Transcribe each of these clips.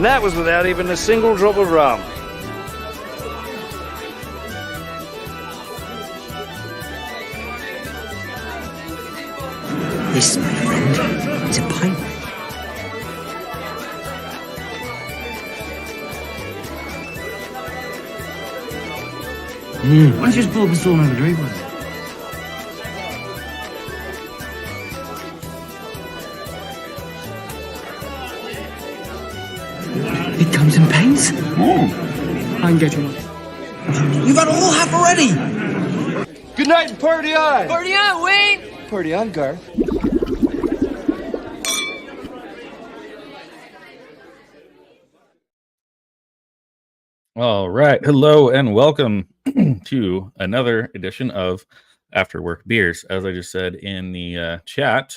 And that was without even a single drop of rum. This, my friend, is a pint. Why don't you just pull up a stool and have a drink with it? It comes in pints? I can get you one. You've had a whole half already! Good night and party on! Party on, Wayne! Party on, Garth. All right. Hello and welcome to another edition of After Work Beers. As I just said in the chat,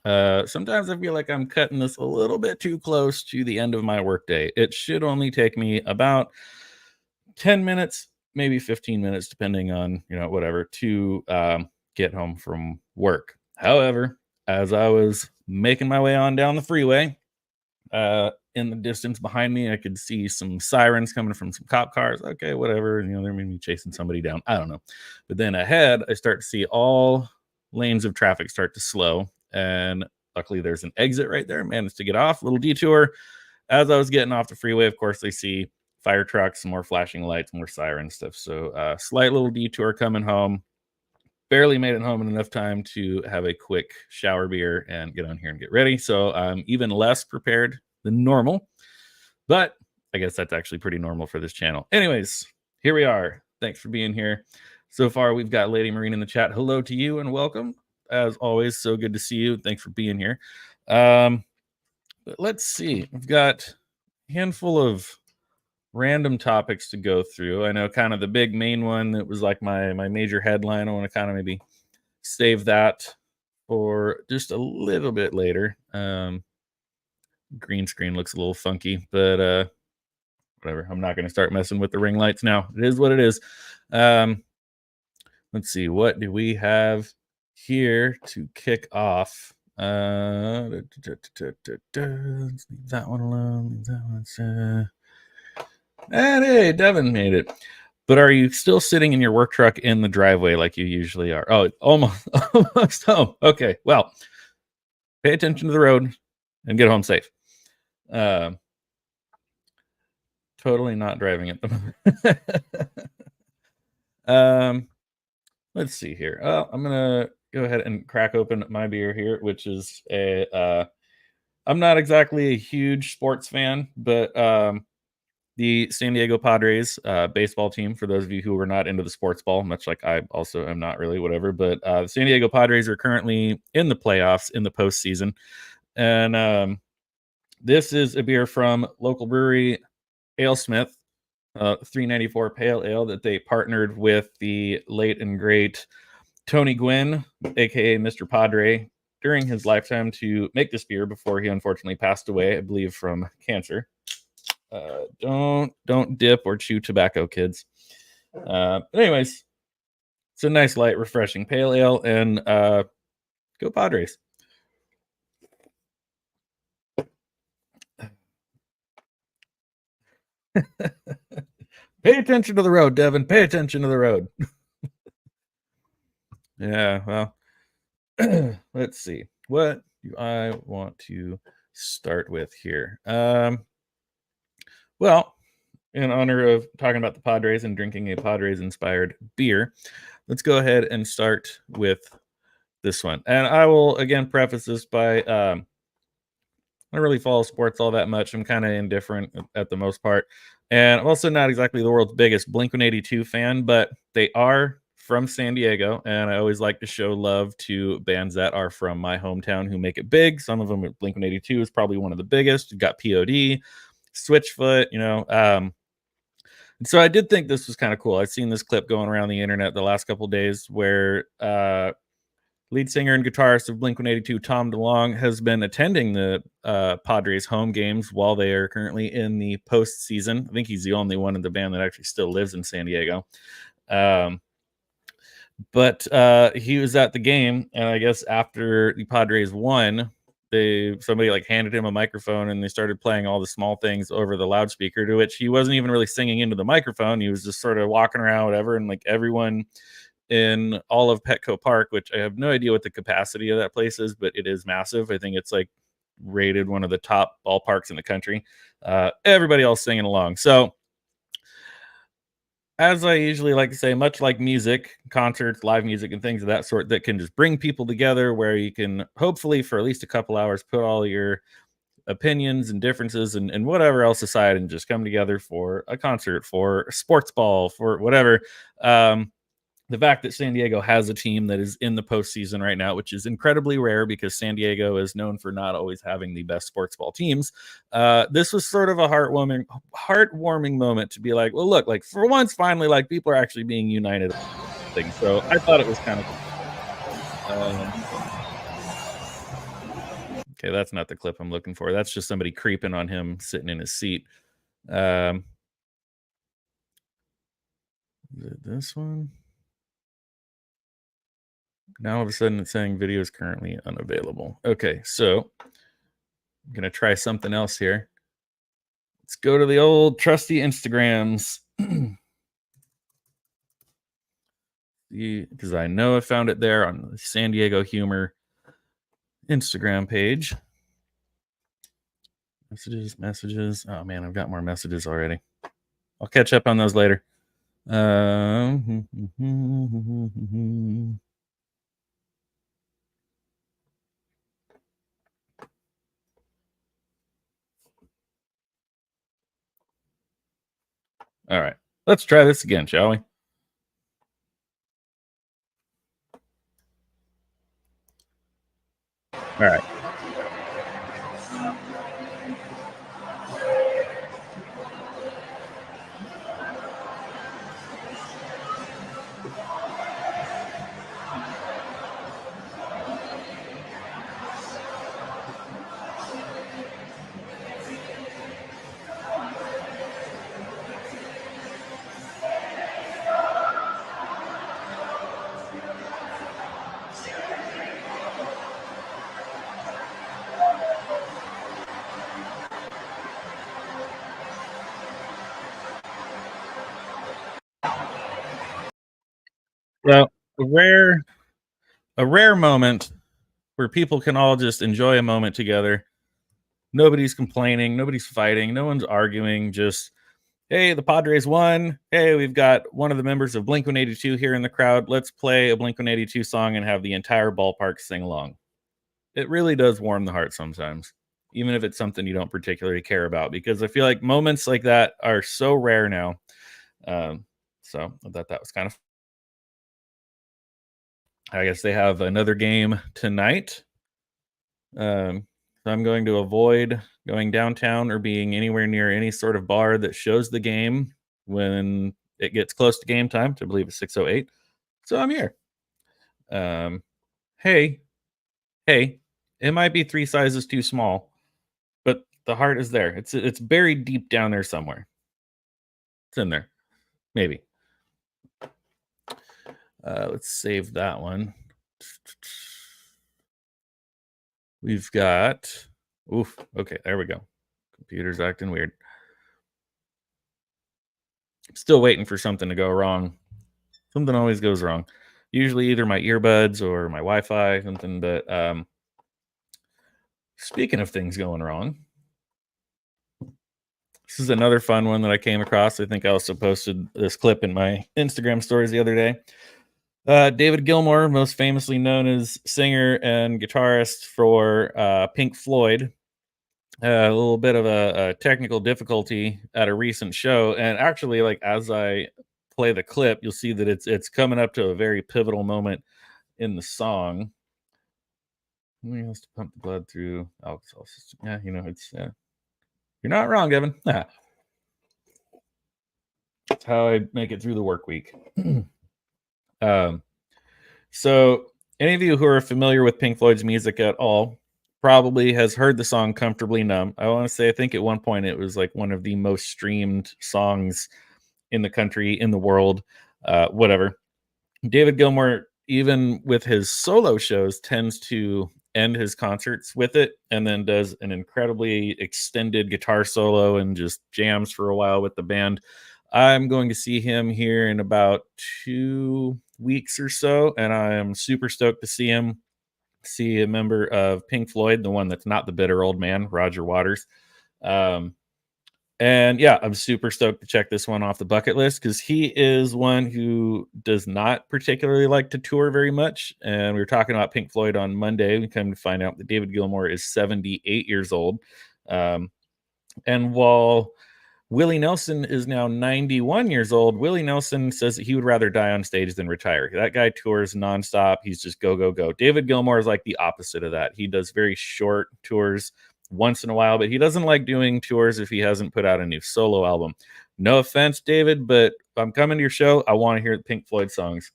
sometimes I feel like I'm cutting this a little bit too close to the end of my workday. It should only take me about 10 minutes, maybe 15 minutes, depending on, whatever, to get home from work. However, as I was making my way on down the freeway, in the distance behind me, I could see some sirens coming from some cop cars. Okay, whatever. They're maybe chasing somebody down. I don't know. But then ahead, I start to see all lanes of traffic start to slow. And luckily, there's an exit right there. Managed to get off. Little detour. As I was getting off the freeway, of course, I see fire trucks, more flashing lights, more siren stuff. So slight little detour coming home. Barely made it home in enough time to have a quick shower beer and get on here and get ready. So I'm even less prepared than normal, but I guess that's actually pretty normal for this channel. Anyways, here we are. Thanks for being here. So far, we've got Lady Marine in the chat. Hello to you and welcome. As always, so good to see you. Thanks for being here. But let's see. We've got a handful of random topics to go through. I know kind of the big main one that was like my major headline. I want to kind of maybe save that for just a little bit later. Green screen looks a little funky, but whatever. I'm not going to start messing with the ring lights now. It is what it is. Let's see. What do we have here to kick off? Let's leave that one alone. That one's and hey, Devin made it. But are you still sitting in your work truck in the driveway like you usually are? Oh, almost home. Okay, well, pay attention to the road and get home safe. Totally not driving at the moment. Let's see here. I'm gonna go ahead and crack open my beer here, which is I'm not exactly a huge sports fan, but the San Diego Padres baseball team, for those of you who are not into the sports ball, much like I also am not really, whatever, but the San Diego Padres are currently in the playoffs in the postseason. And this is a beer from local brewery AleSmith, 394 Pale Ale, that they partnered with the late and great Tony Gwynn, aka Mr. Padre, during his lifetime to make this beer before he unfortunately passed away, I believe, from cancer. Don't dip or chew tobacco, kids. But anyways, it's a nice, light, refreshing pale ale, and go Padres. Pay attention to the road, Devin. Pay attention to the road. Yeah, well, let's see. What do I want to start with here? Well, in honor of talking about the Padres and drinking a Padres-inspired beer, let's go ahead and start with this one. And I will, again, preface this by I don't really follow sports all that much. I'm kind of indifferent at the most part. And I'm also not exactly the world's biggest Blink-182 fan, but they are from San Diego, and I always like to show love to bands that are from my hometown who make it big. Some of them, Blink-182 is probably one of the biggest. You've got POD, Switchfoot, and so I did think this was kind of cool. I've seen this clip going around the internet the last couple of days where lead singer and guitarist of Blink-182, Tom DeLonge, has been attending the Padres home games while they are currently in the postseason. I think he's the only one in the band that actually still lives in San Diego. But he was at the game, and I guess after the Padres won, somebody like handed him a microphone and they started playing all the small things over the loudspeaker, to which he wasn't even really singing into the microphone. He was just sort of walking around, whatever. And like everyone in all of Petco Park, which I have no idea what the capacity of that place is, but it is massive. I think it's like rated one of the top ballparks in the country. Everybody else singing along. So, as I usually like to say, much like music, concerts, live music, and things of that sort that can just bring people together, where you can hopefully for at least a couple hours put all your opinions and differences and whatever else aside and just come together for a concert, for a sports ball, for whatever. The fact that San Diego has a team that is in the postseason right now, which is incredibly rare because San Diego is known for not always having the best sports ball teams. This was sort of a heartwarming moment to be like, well, look, like for once, finally, like people are actually being united. So I thought it was kind of okay. That's not the clip I'm looking for. That's just somebody creeping on him sitting in his seat. Is it this one? Now all of a sudden it's saying video is currently unavailable. Okay, so I'm going to try something else here. Let's go to the old trusty Instagrams. Because I know I found it there on the San Diego Humor Instagram page. Messages. Oh, man, I've got more messages already. I'll catch up on those later. All right, let's try this again, shall we? All right. Well, a rare moment where people can all just enjoy a moment together. Nobody's complaining, nobody's fighting, no one's arguing. Just, hey, the Padres won. Hey, we've got one of the members of Blink 182 here in the crowd. Let's play a Blink 182 song and have the entire ballpark sing along. It really does warm the heart sometimes, even if it's something you don't particularly care about, because I feel like moments like that are so rare now. So I thought that was kind of. I guess they have another game tonight. So I'm going to avoid going downtown or being anywhere near any sort of bar that shows the game when it gets close to game time. I believe it's 6:08. So I'm here. Hey, it might be 3 sizes too small, but the heart is there. It's buried deep down there somewhere. It's in there, maybe. Let's save that one. We've got. Oof. Okay, there we go. Computer's acting weird. I'm still waiting for something to go wrong. Something always goes wrong. Usually either my earbuds or my Wi-Fi, something. But speaking of things going wrong, this is another fun one that I came across. I think I also posted this clip in my Instagram stories the other day. David Gilmour, most famously known as singer and guitarist for Pink Floyd, a little bit of a technical difficulty at a recent show. And actually, like as I play the clip, you'll see that it's coming up to a very pivotal moment in the song. He has to pump the blood through alcohol system. Yeah, it's you're not wrong, Evan. That's how I make it through the work week. So any of you who are familiar with Pink Floyd's music at all probably has heard the song Comfortably Numb. I want to say, I think at one point it was like one of the most streamed songs in the country, in the world, whatever. David Gilmour, even with his solo shows, tends to end his concerts with it, and then does an incredibly extended guitar solo and just jams for a while with the band. I'm going to see him here in about 2 weeks or so, and I am super stoked to see him. See a member of Pink Floyd, the one that's not the bitter old man, Roger Waters. And yeah, I'm super stoked to check this one off the bucket list because he is one who does not particularly like to tour very much. And we were talking about Pink Floyd on Monday. We come to find out that David Gilmour is 78 years old. And while Willie Nelson is now 91 years old, Willie Nelson says that he would rather die on stage than retire. That guy tours nonstop. He's just go, go, go. David Gilmour is like the opposite of that. He does very short tours once in a while, but he doesn't like doing tours if he hasn't put out a new solo album. No offense, David, but if I'm coming to your show, I want to hear the Pink Floyd songs.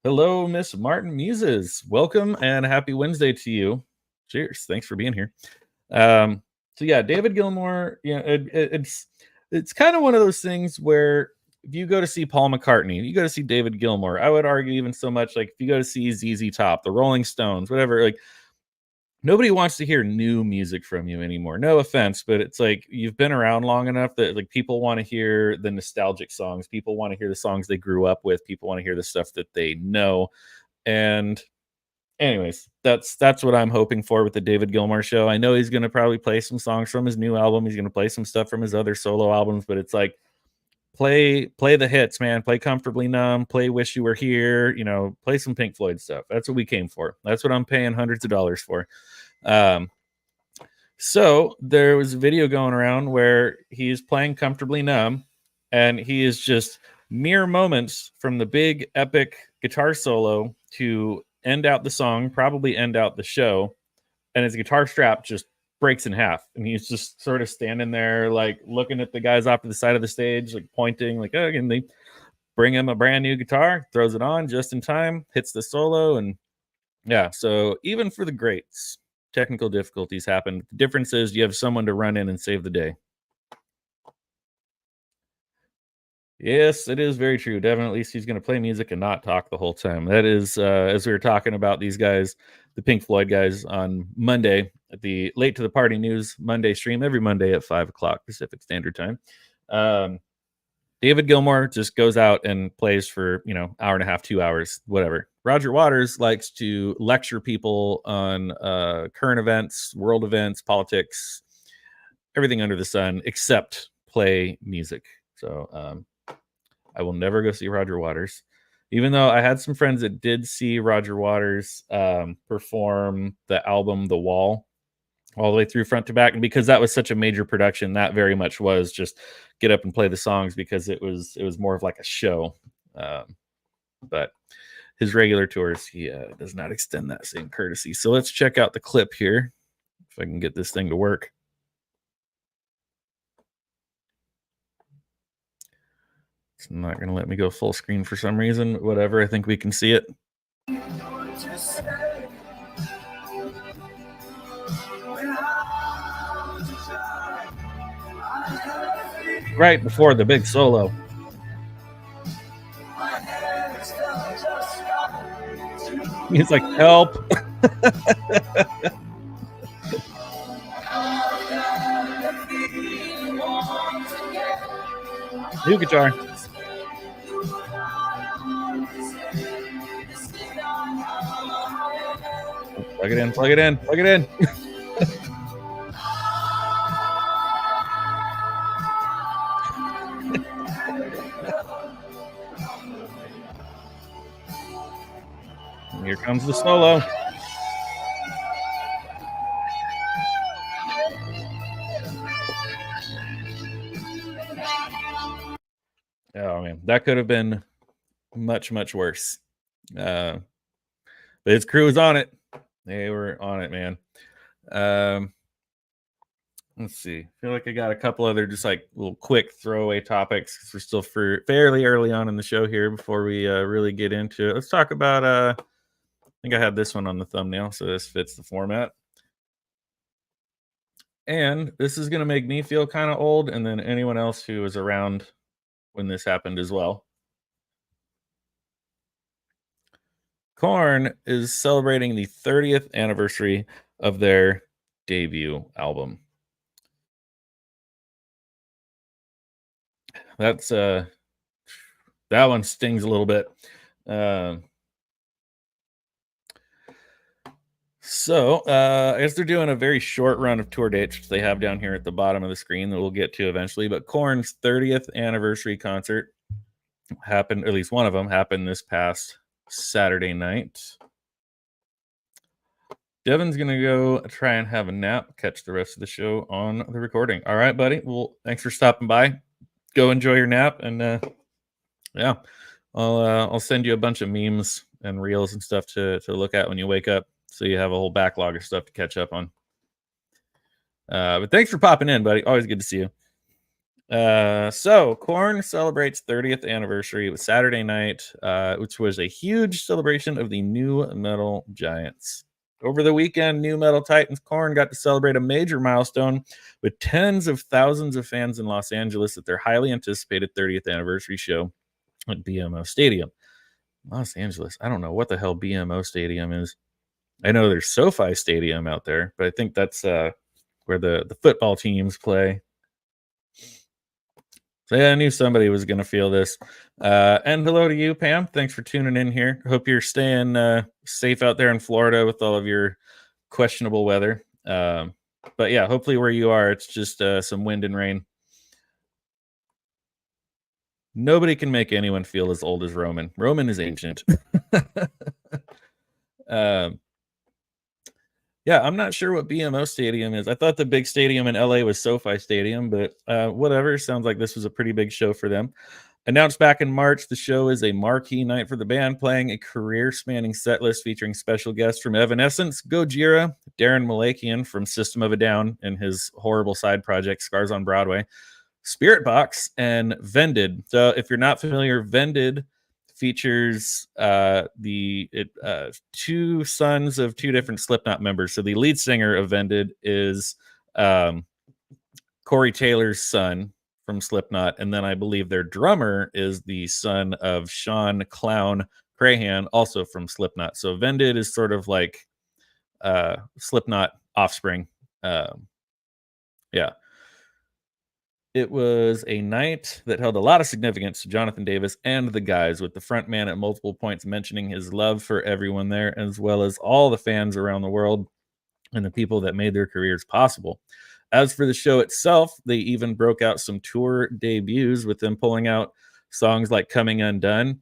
Hello, Miss Martin Muses. Welcome and happy Wednesday to you. Cheers. Thanks for being here. So yeah, David Gilmour, it's kind of one of those things where if you go to see Paul McCartney, you go to see David Gilmour, I would argue even so much like if you go to see ZZ Top, the Rolling Stones, whatever, like nobody wants to hear new music from you anymore. No offense, but it's like you've been around long enough that like people want to hear the nostalgic songs. People want to hear the songs they grew up with. People want to hear the stuff that they know. And anyways, that's what I'm hoping for with the David Gilmour show. I know he's going to probably play some songs from his new album. He's going to play some stuff from his other solo albums, but it's like play the hits, man. Play Comfortably Numb, play Wish You Were Here, play some Pink Floyd stuff. That's what we came for. That's what I'm paying hundreds of dollars for. So there was a video going around where he's playing Comfortably Numb, and he is just mere moments from the big epic guitar solo to end out the song, probably end out the show, and his guitar strap just breaks in half, and he's just sort of standing there like looking at the guys off to the side of the stage, like pointing, like, oh, and they bring him a brand new guitar, throws it on just in time, hits the solo, and yeah. So even for the greats, technical difficulties happen. The difference is you have someone to run in and save the day. Yes, it is very true. Devin, at least he's going to play music and not talk the whole time. That is, as we were talking about these guys, the Pink Floyd guys on Monday at the Late to the Party News Monday stream, every Monday at 5 o'clock Pacific Standard Time. David Gilmour just goes out and plays for, hour and a half, 2 hours, whatever. Roger Waters likes to lecture people on current events, world events, politics, everything under the sun, except play music. So I will never go see Roger Waters, even though I had some friends that did see Roger Waters perform the album The Wall all the way through front to back. And because that was such a major production, that very much was just get up and play the songs because it was more of like a show. But his regular tours, he does not extend that same courtesy. So let's check out the clip here, if I can get this thing to work. It's not going to let me go full screen for some reason. Whatever, I think we can see it. Right before the big solo. He's like, help. New guitar. Plug it in, plug it in, plug it in. Here comes the solo. Oh man, that could have been much, much worse. But his crew was on it. They were on it, man. Let's see. I feel like I got a couple other just like little quick throwaway topics because we're still fairly early on in the show here before we really get into it. Let's talk about I think I had this one on the thumbnail, so this fits the format. And this is going to make me feel kind of old, and then anyone else who was around when this happened as well. Korn is celebrating the 30th anniversary of their debut album. That's that one stings a little bit. I guess they're doing a very short run of tour dates, which they have down here at the bottom of the screen that we'll get to eventually. But Korn's 30th anniversary concert happened, or at least one of them happened this past Saturday night. Devin's going to go try and have a nap, catch the rest of the show on the recording. All right, buddy. Well, thanks for stopping by. Go enjoy your nap. And yeah, I'll send you a bunch of memes and reels and stuff to look at when you wake up, so you have a whole backlog of stuff to catch up on. But thanks for popping in, buddy. Always good to see you. So Korn celebrates 30th anniversary with Saturday night, which was a huge celebration of the new metal giants. Over the weekend, new metal titans Korn got to celebrate a major milestone with tens of thousands of fans in Los Angeles at their highly anticipated 30th anniversary show at BMO Stadium. Los Angeles. I don't know what the hell BMO Stadium is. I know there's SoFi Stadium out there, but I think that's where the football teams play. So yeah, I knew somebody was going to feel this. And hello to you, Pam. Thanks for tuning in here. Hope you're staying safe out there in Florida with all of your questionable weather. But yeah, hopefully where you are, it's just some wind and rain. Nobody can make anyone feel as old as Roman. Roman is ancient. Yeah, I'm not sure what BMO Stadium is. I thought the big stadium in LA was SoFi Stadium, but whatever. Sounds like this was a pretty big show for them. Announced back in March, the show is a marquee night for the band, playing a career-spanning set list featuring special guests from Evanescence, Gojira, Darren Malakian from System of a Down and his horrible side project Scars on Broadway, Spirit Box, and Vended. So if you're not familiar, Vended features two sons of two different Slipknot members. So the lead singer of Vended is Corey Taylor's son from Slipknot, and then I believe their drummer is the son of Sean Clown Crahan, also from Slipknot. So Vended is sort of like Slipknot offspring. Yeah. It was a night that held a lot of significance to Jonathan Davis and the guys, with the front man at multiple points mentioning his love for everyone there, as well as all the fans around the world and the people that made their careers possible. As for the show itself, they even broke out some tour debuts, with them pulling out songs like Coming Undone.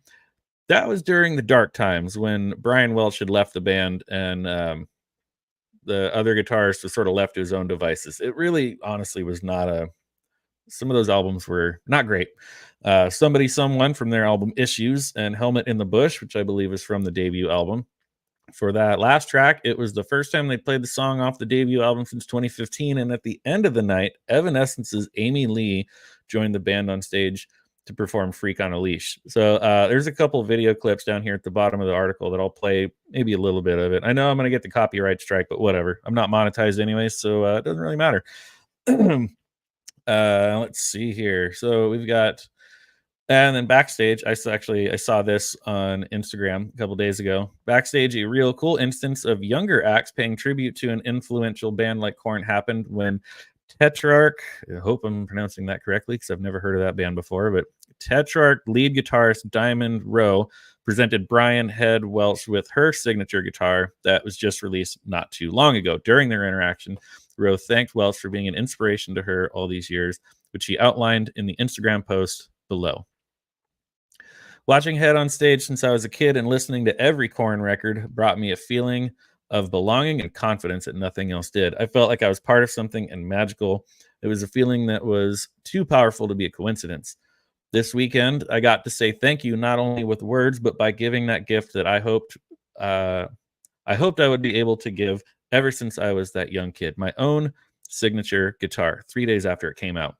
That was during the dark times when Brian Welch had left the band and the other guitarist was sort of left to his own devices. It really, honestly, was not a... Some of those albums were not great. Somebody, Someone from their album Issues, and Helmet in the Bush, which I believe is from the debut album. For that last track, it was the first time they played the song off the debut album since 2015. And at the end of the night, Evanescence's Amy Lee joined the band on stage to perform Freak on a Leash. So there's a couple of video clips down here at the bottom of the article that I'll play maybe a little bit of it. I know I'm going to get the copyright strike, but whatever. I'm not monetized anyway, so it doesn't really matter. Let's see here. So we've got, and then backstage, I saw this on Instagram a couple days ago. Backstage, a real cool instance of younger acts paying tribute to an influential band like Korn happened when Tetrarch, I hope I'm pronouncing that correctly because I've never heard of that band before, but Tetrarch lead guitarist Diamond Rowe presented Brian Head Welch with her signature guitar that was just released not too long ago. During their interaction, Rowe thanked Welch for being an inspiration to her all these years, which he outlined in the Instagram post below. Watching Head on stage since I was a kid and listening to every Korn record brought me a feeling of belonging and confidence that nothing else did. I felt like I was part of something and magical. It was a feeling that was too powerful to be a coincidence. This weekend, I got to say thank you, not only with words, but by giving that gift that I hoped I would be able to give ever since I was that young kid. My own signature guitar, 3 days after it came out.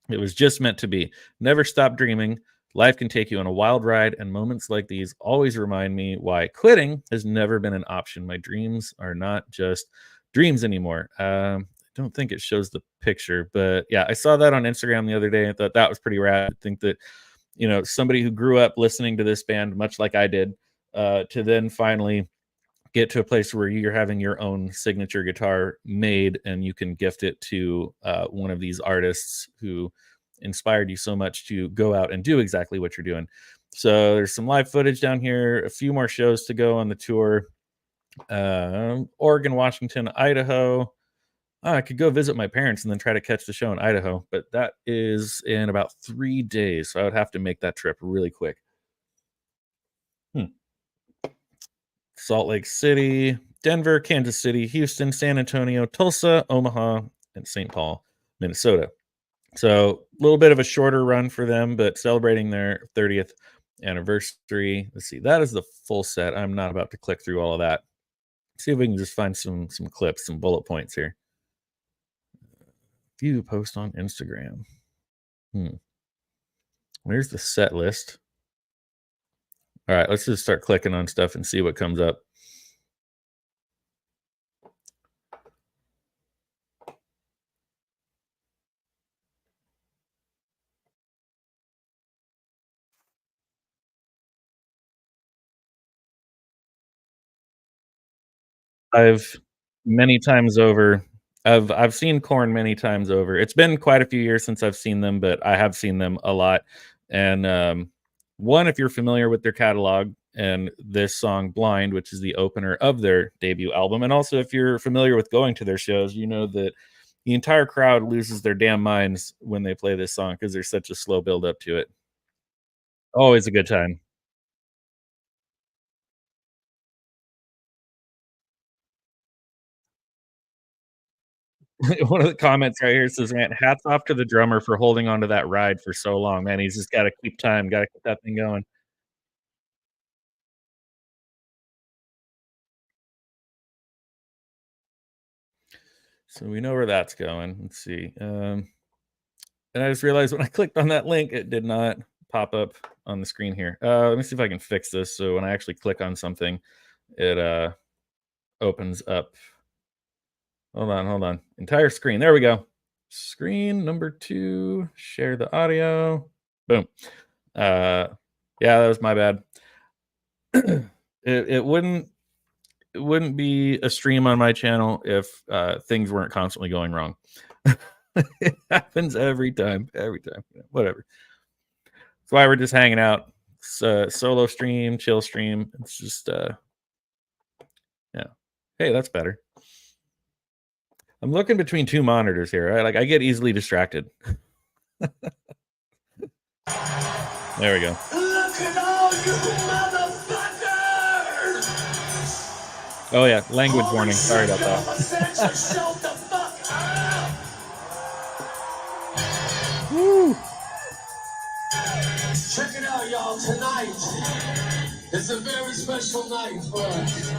It was just meant to be. Never stop dreaming. Life can take you on a wild ride, and moments like these always remind me why quitting has never been an option. My dreams are not just dreams anymore. I don't think it shows the picture, but yeah, I saw that on Instagram the other day. I thought that was pretty rad. I think that, somebody who grew up listening to this band, much like I did, to then finally get to a place where you're having your own signature guitar made and you can gift it to one of these artists who inspired you so much to go out and do exactly what you're doing. So there's some live footage down here, a few more shows to go on the tour. Oregon, Washington, Idaho. I could go visit my parents and then try to catch the show in Idaho, but that is in about 3 days. So I would have to make that trip really quick. Salt Lake City, Denver, Kansas City, Houston, San Antonio, Tulsa, Omaha, and St. Paul, Minnesota. So a little bit of a shorter run for them, but celebrating their 30th anniversary. Let's see, that is the full set. I'm not about to click through all of that. See if we can just find some clips, some bullet points here. View post on Instagram. Where's the set list? All right, let's just start clicking on stuff and see what comes up. I've seen Korn many times over. It's been quite a few years since I've seen them, but I have seen them a lot. And one, if you're familiar with their catalog and this song Blind, which is the opener of their debut album, and also if you're familiar with going to their shows, you know that the entire crowd loses their damn minds when they play this song because there's such a slow build up to it. Always a good time. One of the comments right here says, "Man, hats off to the drummer for holding on to that ride for so long, man. He's just gotta keep time, gotta keep that thing going." So we know where that's going. Let's see. And I just realized when I clicked on that link, it did not pop up on the screen here. Let me see if I can fix this. So when I actually click on something, it opens up. Hold on. Entire screen. There we go. Screen number 2. Share the audio. Boom. Yeah, that was my bad. it wouldn't be a stream on my channel if things weren't constantly going wrong. It happens every time. Whatever. That's why we're just hanging out. It's a solo stream, chill stream. It's just yeah. Hey, that's better. I'm looking between 2 monitors here, right? Like I get easily distracted. There we go. Look at all you motherfuckers! Oh yeah, language warning. Sorry about that. Woo! Check it out, y'all. Tonight is a very special night for us.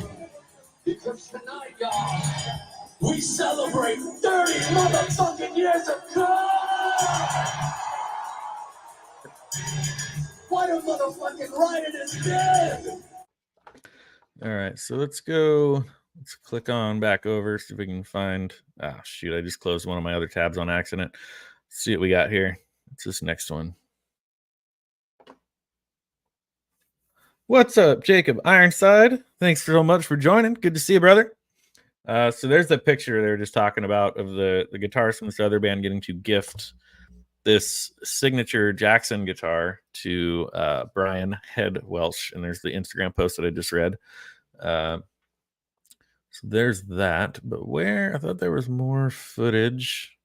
Because tonight, y'all, we celebrate 30 motherfucking years of God! What a motherfucking right it is dead! All right, so let's click on back over, see if we can find, shoot, I just closed one of my other tabs on accident. Let's see what we got here. What's this next one? What's up, Jacob Ironside? Thanks so much for joining. Good to see you, brother. So there's the picture they were just talking about of the guitarist from this other band getting to gift this signature Jackson guitar to Brian Head Welsh, and there's the Instagram post that I just read. So there's that. But where? I thought there was more footage.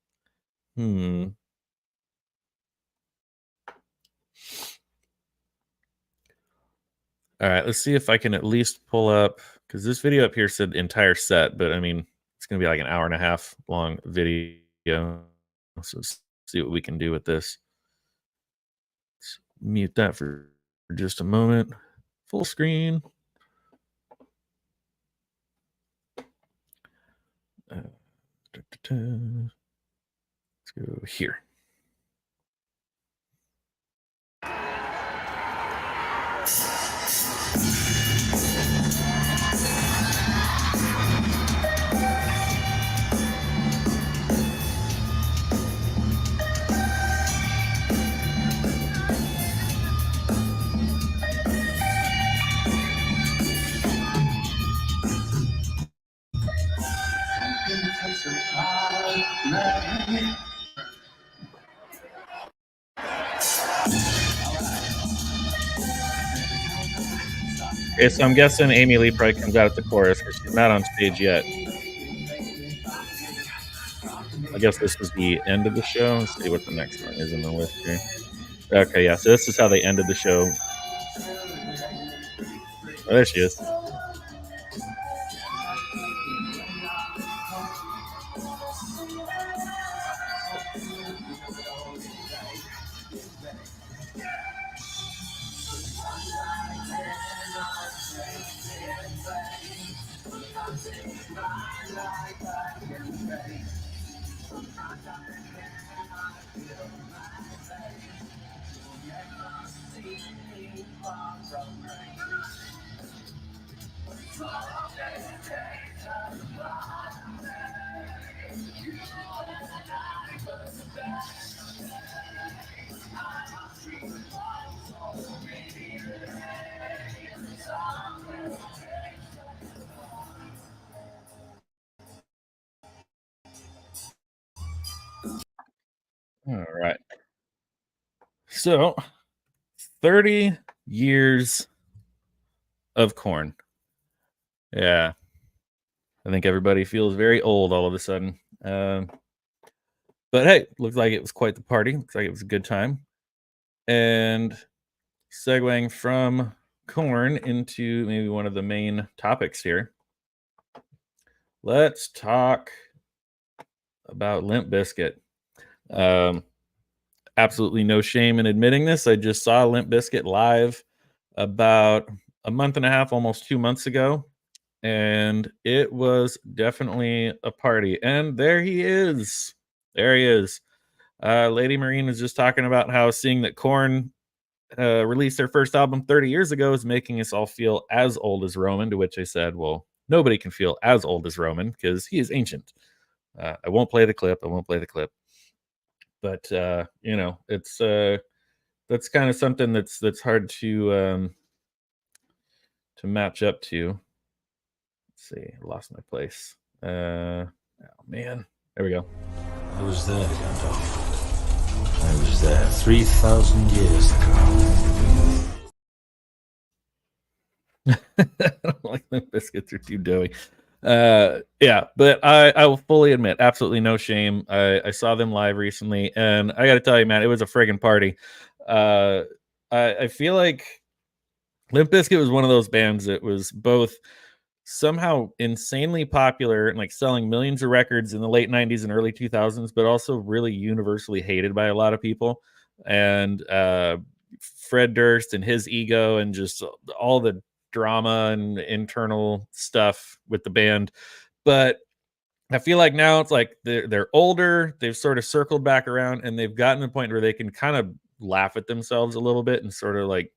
All right, let's see if I can at least pull up, because this video up here said entire set, but I mean, it's going to be like an hour and a half long video. So let's see what we can do with this. Let's mute that for just a moment. Full screen. Let's go here. Okay, so I'm guessing Amy Lee probably comes out at the chorus because she's not on stage yet. I guess this was the end of the show. Let's see what the next one is in the list here. Okay, yeah, so this is how they ended the show. Oh, there she is. All right. So 30 years of Korn. Yeah. I think everybody feels very old all of a sudden. But hey, looks like it was quite the party. Looks like it was a good time. And segueing from Korn into maybe one of the main topics here, let's talk about Limp Bizkit. Absolutely no shame in admitting this. I just saw Limp Bizkit live about a month and a half, almost 2 months ago, and it was definitely a party. And there he is. There he is. Lady Marine was just talking about how seeing that Korn released their first album 30 years ago is making us all feel as old as Roman, to which I said, well, nobody can feel as old as Roman because he is ancient. I won't play the clip. But it's that's kind of something that's hard to match up to. Let's see, I lost my place. Oh man, there we go. I was there, Gandalf. I was there 3,000 years ago. I don't like the biscuits are too doughy. Yeah, but I will fully admit, absolutely no shame. I saw them live recently, and I got to tell you, man, it was a friggin' party. I feel like Limp Bizkit was one of those bands that was both somehow insanely popular and like selling millions of records in the late 90s and early 2000s, but also really universally hated by a lot of people. And Fred Durst and his ego and just all the drama and internal stuff with the band. But I feel like now it's like they're older, they've sort of circled back around, and they've gotten to the point where they can kind of laugh at themselves a little bit and sort of like,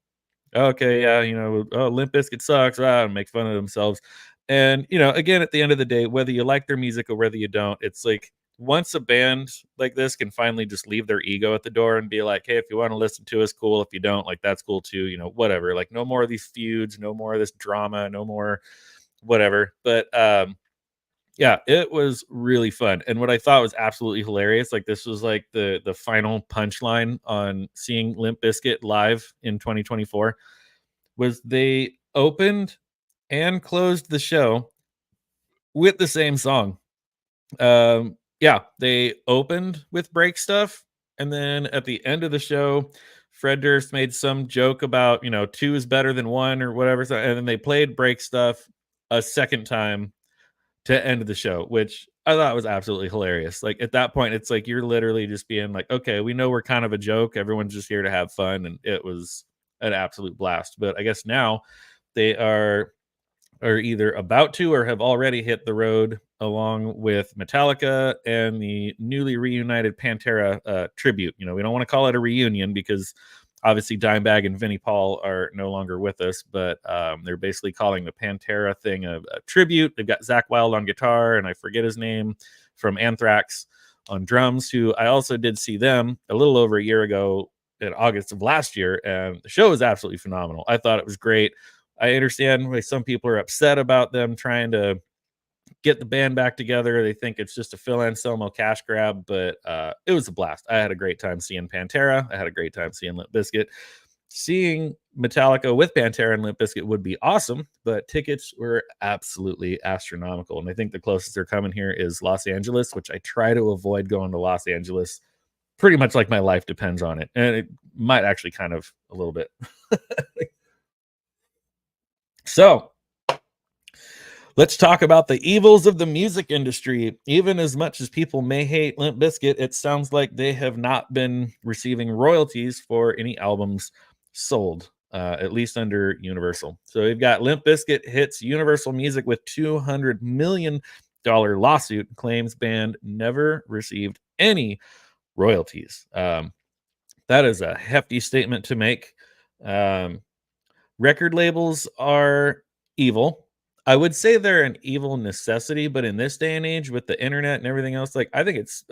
okay, yeah, Limp Bizkit sucks, and make fun of themselves. And again, at the end of the day, whether you like their music or whether you don't, it's like once a band like this can finally just leave their ego at the door and be like, hey, if you want to listen to us, cool. If you don't, like, that's cool too, whatever. Like, no more of these feuds, no more of this drama, no more whatever. But yeah, it was really fun. And what I thought was absolutely hilarious, like this was like the final punchline on seeing Limp Bizkit live in 2024, was they opened and closed the show with the same song. Yeah, they opened with Break Stuff, and then at the end of the show, Fred Durst made some joke about, two is better than one or whatever. And then they played Break Stuff a second time to end the show, which I thought was absolutely hilarious. Like at that point, it's like you're literally just being like, okay, we know we're kind of a joke. Everyone's just here to have fun. And it was an absolute blast. But I guess now they are either about to or have already hit the road along with Metallica and the newly reunited Pantera tribute. We don't want to call it a reunion because obviously Dimebag and Vinnie Paul are no longer with us, but they're basically calling the Pantera thing a tribute. They've got Zakk Wylde on guitar, and I forget his name, from Anthrax on drums, who I also did see them a little over a year ago in August of last year, and the show was absolutely phenomenal. I thought it was great. I understand why some people are upset about them trying to get the band back together. They think it's just a Phil Anselmo cash grab, but it was a blast. I had a great time seeing Pantera. I had a great time seeing Limp Bizkit. Seeing Metallica with Pantera and Limp Bizkit would be awesome, but tickets were absolutely astronomical. And I think the closest they're coming here is Los Angeles, which I try to avoid going to Los Angeles. Pretty much like my life depends on it. And it might actually kind of a little bit. So let's talk about the evils of the music industry. Even as much as people may hate Limp Bizkit, it sounds like they have not been receiving royalties for any albums sold, at least under Universal. So we've got Limp Bizkit hits Universal Music with $200 million lawsuit, claims band never received any royalties. That is a hefty statement to make. Record labels are evil. I would say they're an evil necessity, but in this day and age with the internet and everything else, like I think it's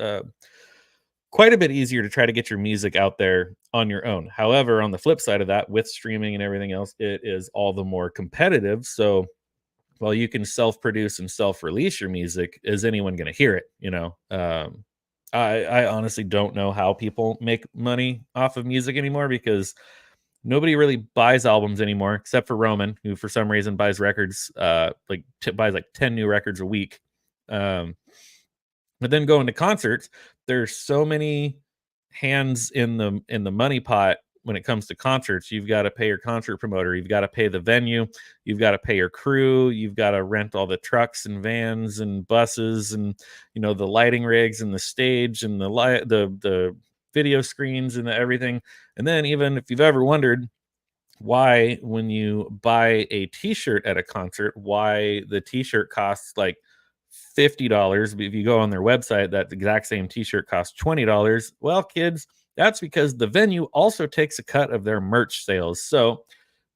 quite a bit easier to try to get your music out there on your own. However, on the flip side of that, with streaming and everything else, it is all the more competitive. So while you can self-produce and self-release your music, is anyone going to hear it? You know, I honestly don't know how people make money off of music anymore, because nobody really buys albums anymore, except for Roman, who for some reason buys records, buys like 10 new records a week. But then going to concerts, there's so many hands in the money pot when it comes to concerts. You've got to pay your concert promoter, you've got to pay the venue, you've got to pay your crew, you've got to rent all the trucks and vans and buses and the lighting rigs and the stage and the video screens and everything. And then even if you've ever wondered why when you buy a t-shirt at a concert, why the t-shirt costs like $50, but if you go on their website, that exact same t-shirt costs $20. Well, kids, that's because the venue also takes a cut of their merch sales. So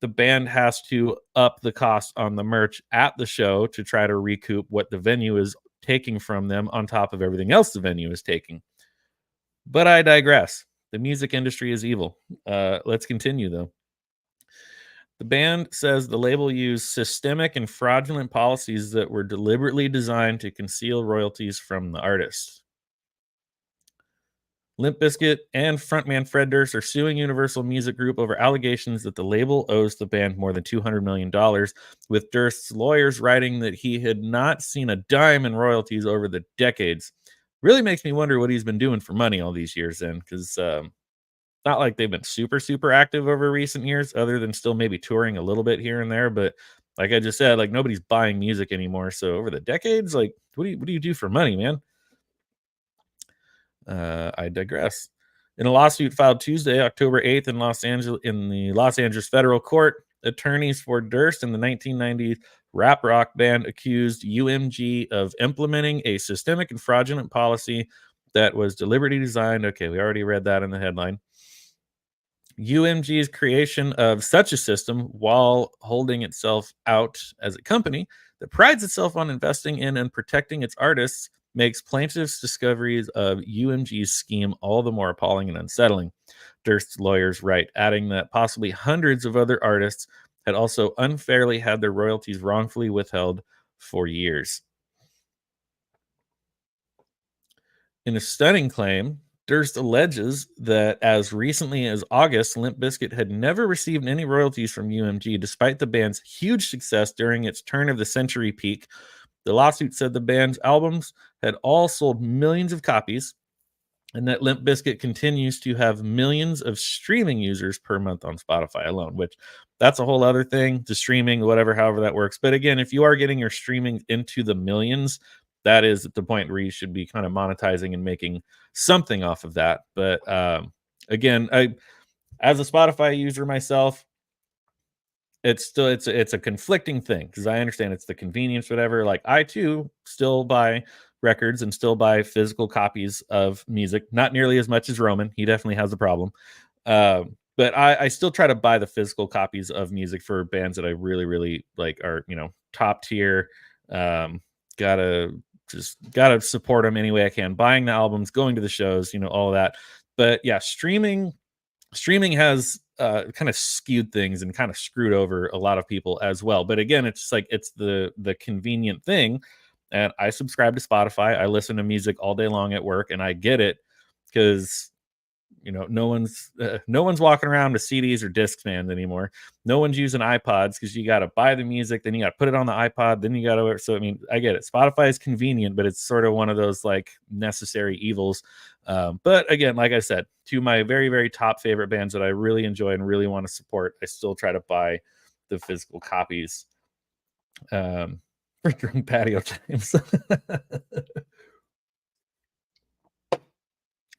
the band has to up the cost on the merch at the show to try to recoup what the venue is taking from them on top of everything else the venue is taking. But I digress. The music industry is evil. Let's continue, though. The band says the label used systemic and fraudulent policies that were deliberately designed to conceal royalties from the artists. Limp Bizkit and frontman Fred Durst are suing Universal Music Group over allegations that the label owes the band more than $200 million, with Durst's lawyers writing that he had not seen a dime in royalties over the decades. Really makes me wonder what he's been doing for money all these years then, because not like they've been super active over recent years, other than still maybe touring a little bit here and there. But like I just said, like nobody's buying music anymore. So over the decades, like what do you do for money, man? I digress. In a lawsuit filed Tuesday, October 8th in the Los Angeles federal court, attorneys for Durst and the 1990s rap rock band accused UMG of implementing a systemic and fraudulent policy that was deliberately designed. Okay, we already read that in the headline. UMG's creation of such a system, while holding itself out as a company that prides itself on investing in and protecting its artists, makes plaintiffs' discoveries of UMG's scheme all the more appalling and unsettling. Durst's lawyers write, adding that possibly hundreds of other artists had also unfairly had their royalties wrongfully withheld for years. In a stunning claim, Durst alleges that as recently as August, Limp Bizkit had never received any royalties from UMG, despite the band's huge success during its turn-of-the-century peak. The lawsuit said the band's albums had all sold millions of copies, and that Limp Bizkit continues to have millions of streaming users per month on Spotify alone, which that's a whole other thing, to streaming, whatever, however that works. But again, if you are getting your streaming into the millions, that is at the point where you should be kind of monetizing and making something off of that. But again, as a Spotify user myself, it's a conflicting thing, because I understand it's the convenience, whatever. Like I too still buy records and still buy physical copies of music, not nearly as much as Roman. He definitely has a problem. But I still try to buy the physical copies of music for bands that I really like, are, top tier. Gotta support them any way I can, buying the albums, going to the shows, all of that. But yeah, streaming has kind of skewed things and kind of screwed over a lot of people as well. But again, it's just like, it's the convenient thing. And I subscribe to Spotify. I listen to music all day long at work, and I get it because no one's walking around with CDs or discs, man, anymore. No one's using iPods because you got to buy the music, then you got to put it on the iPod, then you got to. So I mean, I get it. Spotify is convenient, but it's sort of one of those like necessary evils. But again, like I said, to my very, very top favorite bands that I really enjoy and really want to support, I still try to buy the physical copies for drunk patio times.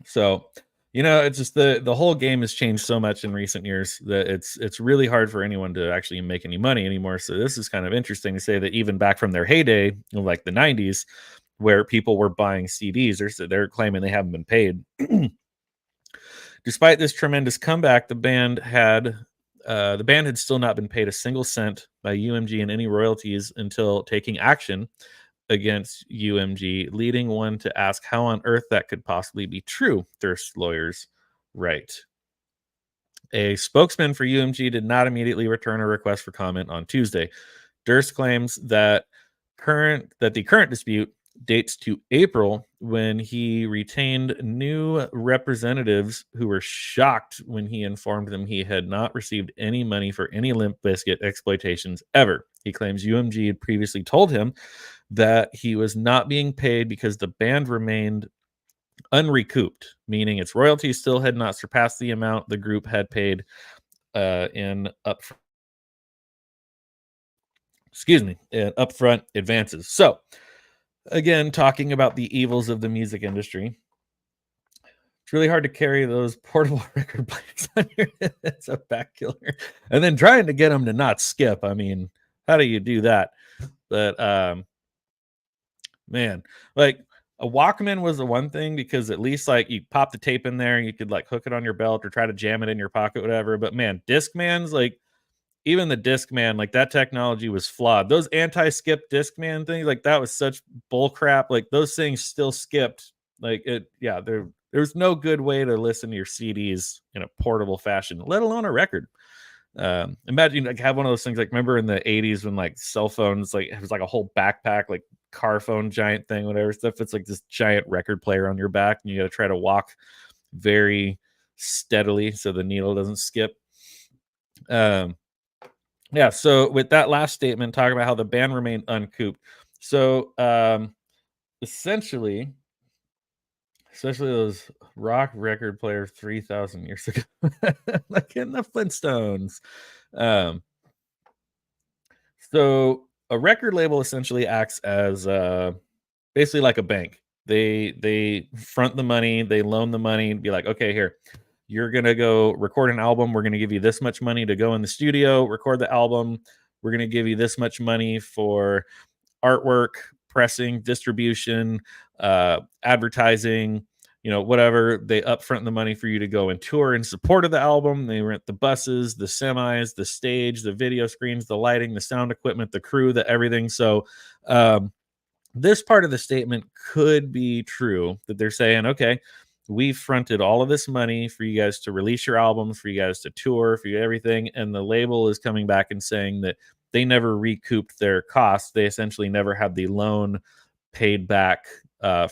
So, it's just the whole game has changed so much in recent years that it's really hard for anyone to actually make any money anymore. So this is kind of interesting to say that even back from their heyday, like the 90s, where people were buying CDs, they're claiming they haven't been paid. Despite this tremendous comeback, the band had still not been paid a single cent by UMG in any royalties until taking action against UMG, leading one to ask how on earth that could possibly be true. Durst's lawyers write. A spokesman for UMG did not immediately return a request for comment on Tuesday. Durst claims that the current dispute dates to April, when he retained new representatives who were shocked when he informed them he had not received any money for any Limp Bizkit exploitations ever. He claims UMG had previously told him that he was not being paid because the band remained unrecouped, meaning its royalties still had not surpassed the amount the group had paid in upfront advances. So, again, talking about the evils of the music industry, it's really hard to carry those portable record players on your head. It's a back killer. And then trying to get them to not skip. I mean, how do you do that? But man, like a Walkman was the one thing, because at least like you pop the tape in there and you could like hook it on your belt or try to jam it in your pocket, whatever. But man, Discmans, like even the Discman, like that technology was flawed. Those anti-skip Discman things, like that was such bull crap. Like those things still skipped. Like there's no good way to listen to your CDs in a portable fashion, let alone a record. Imagine like have one of those things, like remember in the 80s when like cell phones, like it was like a whole backpack, like car phone giant thing, whatever stuff. It's like this giant record player on your back, and you got to try to walk very steadily so the needle doesn't skip. Yeah, so with that last statement, talking about how the band remained uncooped. So essentially, especially those rock record players 3,000 years ago, like in the Flintstones. So a record label essentially acts as basically like a bank. They front the money, they loan the money, and be like, okay, here, you're gonna go record an album. We're gonna give you this much money to go in the studio, record the album. We're gonna give you this much money for artwork, pressing, distribution, advertising, whatever. They upfront the money for you to go and tour in support of the album. They rent the buses, the semis, the stage, the video screens, the lighting, the sound equipment, the crew, the everything. So this part of the statement could be true, that they're saying, okay, we fronted all of this money for you guys to release your albums, for you guys to tour, for you everything. And the label is coming back and saying that they never recouped their costs. They essentially never had the loan paid back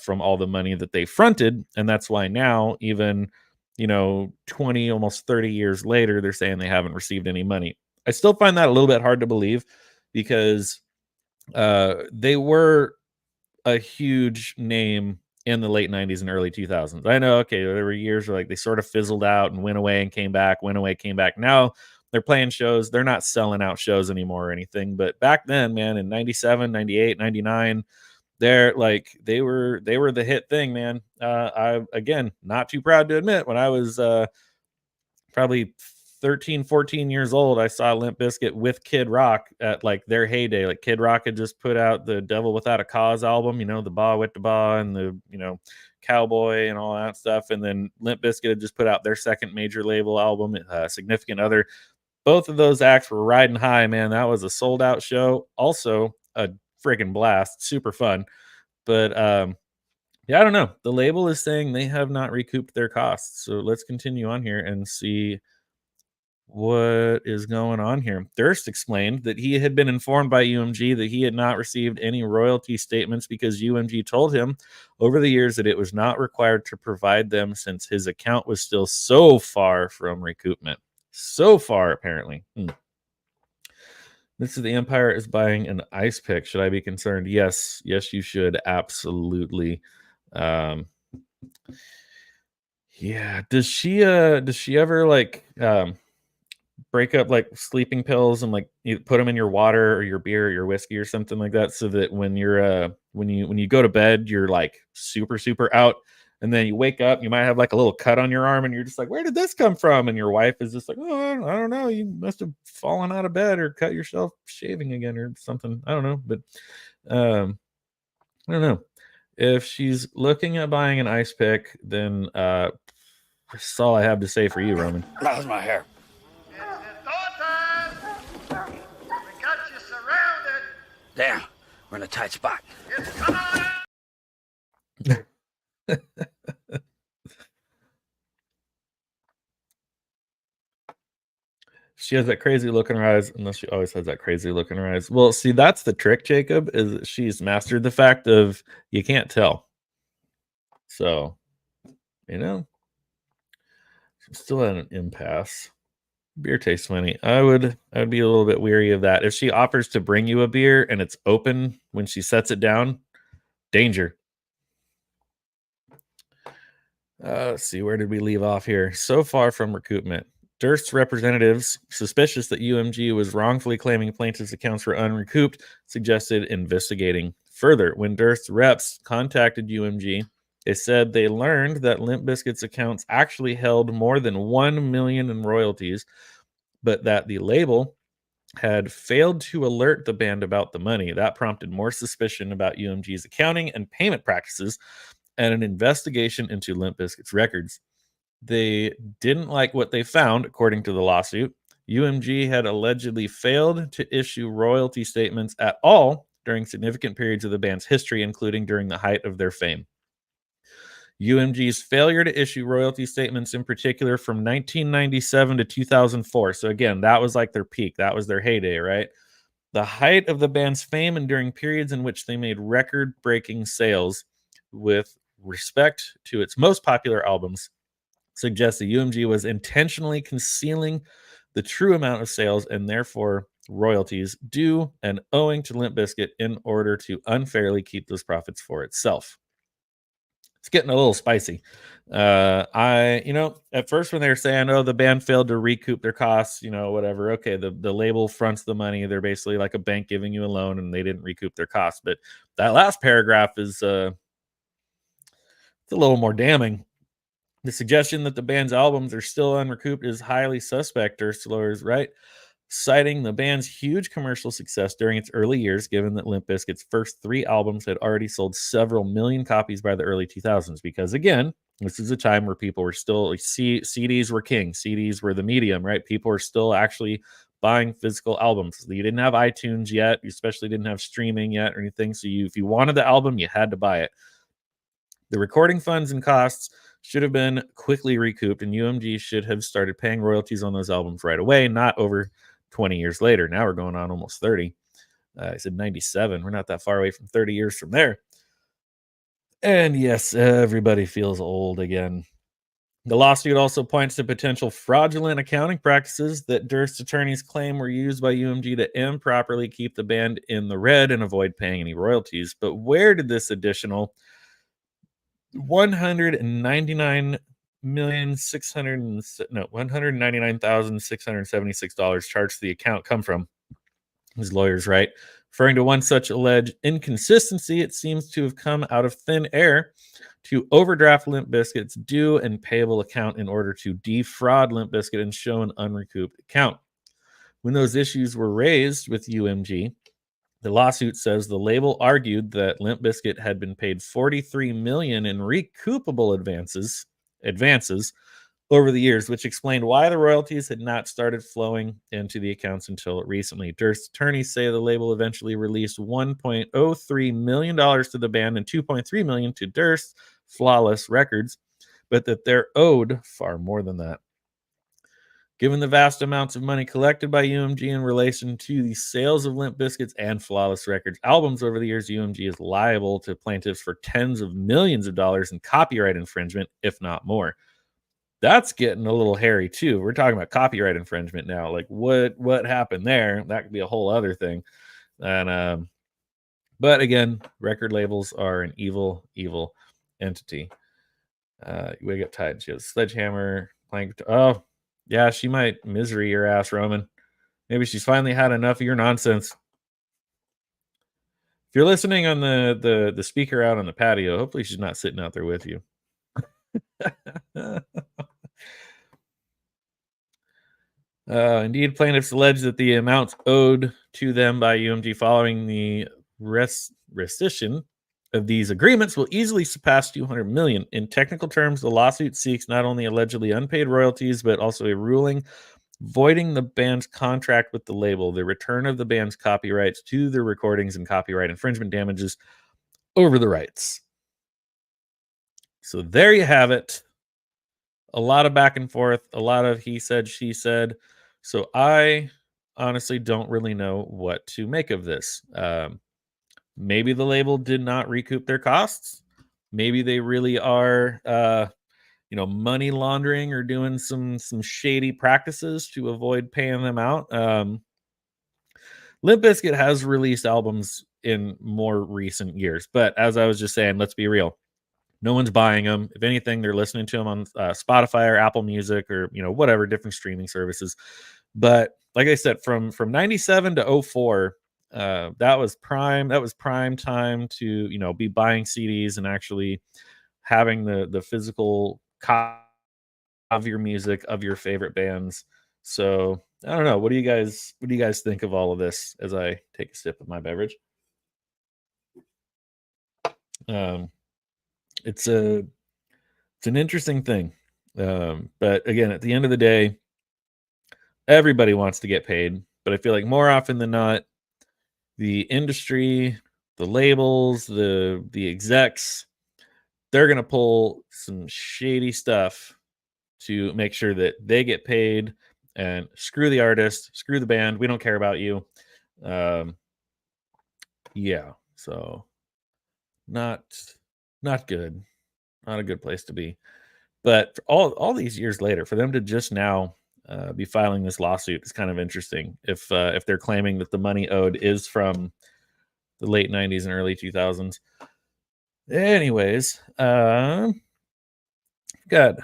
from all the money that they fronted. And that's why now, even, 20, almost 30 years later, they're saying they haven't received any money. I still find that a little bit hard to believe, because they were a huge name in the late 90s and early 2000s. I know, okay, there were years where like they sort of fizzled out and went away and came back, went away, came back. Now they're playing shows. They're not selling out shows anymore or anything. But back then, man, in 97, 98, 99, they were the hit thing, man. I, again, not too proud to admit, when I was probably 13, 14 years old, I saw Limp Bizkit with Kid Rock at like their heyday. Like Kid Rock had just put out the Devil Without a Cause album, the Ba with the Ba and the, Cowboy and all that stuff. And then Limp Bizkit had just put out their second major label album, Significant Other. Both of those acts were riding high, man. That was a sold out show. Also a freaking blast, super fun. But yeah, I don't know. The label is saying they have not recouped their costs. So let's continue on here and see what is going on here? Durst explained that he had been informed by UMG that he had not received any royalty statements because UMG told him over the years that it was not required to provide them since his account was still so far from recoupment. So far, apparently. This is the Empire is buying an ice pick. Should I be concerned? Yes, you should. Absolutely. Yeah. Does she ever like break up like sleeping pills and like you put them in your water or your beer or your whiskey or something like that so that when you're when you go to bed you're like super out, and then you wake up, you might have like a little cut on your arm and you're just like, where did this come from? And your wife is just like, oh, I don't know, you must have fallen out of bed or cut yourself shaving again or something. I don't know, but I don't know. If she's looking at buying an ice pick, then that's all I have to say for you, Roman. How's my hair? Damn, we're in a tight spot. She has that crazy look in her eyes, unless she always has that crazy look in her eyes. Well, see, that's the trick, Jacob, is that she's mastered the fact of you can't tell. So, I'm still at an impasse. Beer tastes funny. I would be a little bit weary of that. If she offers to bring you a beer and it's open when she sets it down, danger. Let's see, where did we leave off here? So far from recoupment. Durst's representatives, suspicious that UMG was wrongfully claiming plaintiff's accounts were unrecouped, suggested investigating further. When Durst's reps contacted UMG, they said they learned that Limp Bizkit's accounts actually held more than $1 million in royalties, but that the label had failed to alert the band about the money. That prompted more suspicion about UMG's accounting and payment practices and an investigation into Limp Bizkit's records. They didn't like what they found, according to the lawsuit. UMG had allegedly failed to issue royalty statements at all during significant periods of the band's history, including during the height of their fame. UMG's failure to issue royalty statements in particular from 1997 to 2004. So again, that was like their peak. That was their heyday, right? The height of the band's fame and during periods in which they made record-breaking sales with respect to its most popular albums suggests that UMG was intentionally concealing the true amount of sales and therefore royalties due and owing to Limp Bizkit in order to unfairly keep those profits for itself. It's getting a little spicy. At first when they were saying, oh, the band failed to recoup their costs, whatever. Okay, the label fronts the money. They're basically like a bank giving you a loan and they didn't recoup their costs. But that last paragraph is it's a little more damning. The suggestion that the band's albums are still unrecouped is highly suspect, Durst's lawyers write, citing the band's huge commercial success during its early years, given that Limp Bizkit's first 3 albums had already sold several million copies by the early 2000s. Because again, this is a time where people were still, CDs were king. CDs were the medium, right? People were still actually buying physical albums. You didn't have iTunes yet. You especially didn't have streaming yet or anything. So if you wanted the album, you had to buy it. The recording funds and costs should have been quickly recouped, and UMG should have started paying royalties on those albums right away, not over 20 years later. Now we're going on almost 30. I said 97. We're not that far away from 30 years from there. And yes, everybody feels old again. The lawsuit also points to potential fraudulent accounting practices that Durst's attorneys claim were used by UMG to improperly keep the band in the red and avoid paying any royalties. But where did this additional $199,676 charged to the account come from? His lawyers write, referring to one such alleged inconsistency, it seems to have come out of thin air to overdraft Limp Bizkit's due and payable account in order to defraud Limp Bizkit and show an unrecouped account. When those issues were raised with UMG, the lawsuit says the label argued that Limp Bizkit had been paid $43 million in recoupable advances over the years, which explained why the royalties had not started flowing into the accounts until recently. Durst's attorneys say the label eventually released $1.03 million to the band and $2.3 million to Durst's Flawless Records, but that they're owed far more than that. Given the vast amounts of money collected by UMG in relation to the sales of Limp Bizkit's and Flawless Records albums over the years, UMG is liable to plaintiffs for tens of millions of dollars in copyright infringement, if not more. That's getting a little hairy too. We're talking about copyright infringement now. Like what happened there? That could be a whole other thing. And but again, record labels are an evil entity. We get tied. She has sledgehammer, plank. Oh, yeah, she might misery your ass, Roman. Maybe she's finally had enough of your nonsense. If you're listening on the speaker out on the patio, hopefully she's not sitting out there with you. Indeed, plaintiffs allege that the amounts owed to them by UMG following the rescission of these agreements will easily surpass $200 million. In technical terms, the lawsuit seeks not only allegedly unpaid royalties, but also a ruling voiding the band's contract with the label, the return of the band's copyrights to the recordings, and copyright infringement damages over the rights. So there you have it. A lot of back and forth, a lot of he said, she said. So I honestly don't really know what to make of this. Maybe the label did not recoup their costs. Maybe they really are, money laundering or doing some shady practices to avoid paying them out. Limp Bizkit has released albums in more recent years, but as I was just saying, let's be real. No one's buying them. If anything, they're listening to them on Spotify or Apple Music or whatever different streaming services. But like I said, from 97 to 04, that was prime time to be buying CDs and actually having the physical copy of your music, of your favorite bands. So I don't know. What do you guys think of all of this as I take a sip of my beverage? It's an interesting thing. But again, at the end of the day, everybody wants to get paid, but I feel like more often than not, the industry, the labels, the execs, they're going to pull some shady stuff to make sure that they get paid, and screw the artist, screw the band. We don't care about you. Yeah. So not good. Not a good place to be. But all these years later, for them to just now be filing this lawsuit is kind of interesting. If they're claiming that the money owed is from the late 90s and early 2000s. Anyways, got a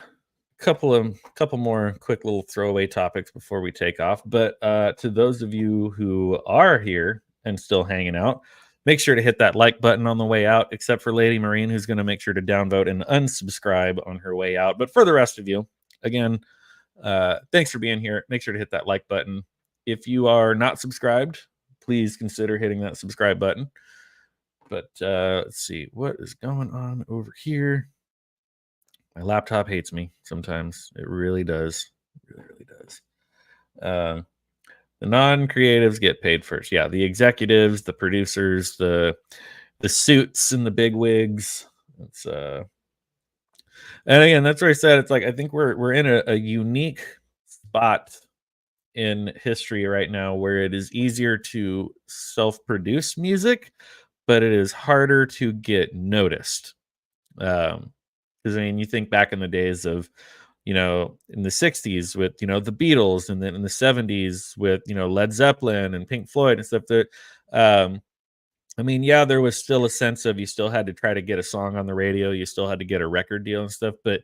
couple more quick little throwaway topics before we take off. But to those of you who are here and still hanging out, make sure to hit that like button on the way out, except for Lady Marine, who's going to make sure to downvote and unsubscribe on her way out. But for the rest of you, again, thanks for being here. Make sure to hit that like button. If you are not subscribed, please consider hitting that subscribe button. But let's see what is going on over here. My laptop hates me sometimes. It really does. It really does. The non-creatives get paid first. Yeah, the executives, the producers, the suits and the big wigs. It's and again, that's where I said it's like I think we're in a unique spot in history right now where it is easier to self-produce music, but it is harder to get noticed. Because I mean, you think back in the days of in the 60s with the Beatles, and then in the 70s with Led Zeppelin and Pink Floyd and stuff. That I mean, yeah, there was still a sense of you still had to try to get a song on the radio, you still had to get a record deal and stuff, but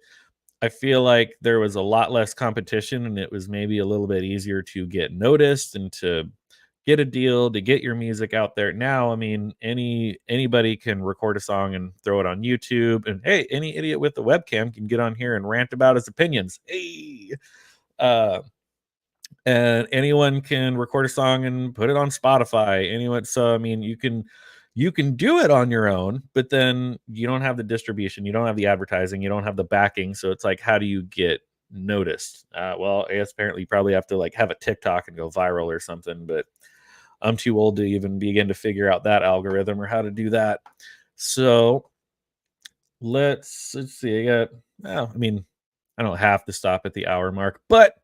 I feel like there was a lot less competition, and it was maybe a little bit easier to get noticed and to get a deal, to get your music out there. Now, I mean, anybody can record a song and throw it on YouTube, and hey, any idiot with a webcam can get on here and rant about his opinions. Hey, and anyone can record a song and put it on Spotify. Anyone, so I mean, you can do it on your own, but then you don't have the distribution, you don't have the advertising, you don't have the backing. So it's like, how do you get noticed? Well, I guess apparently you probably have to like have a TikTok and go viral or something, but I'm too old to even begin to figure out that algorithm or how to do that. So let's see. I don't have to stop at the hour mark, but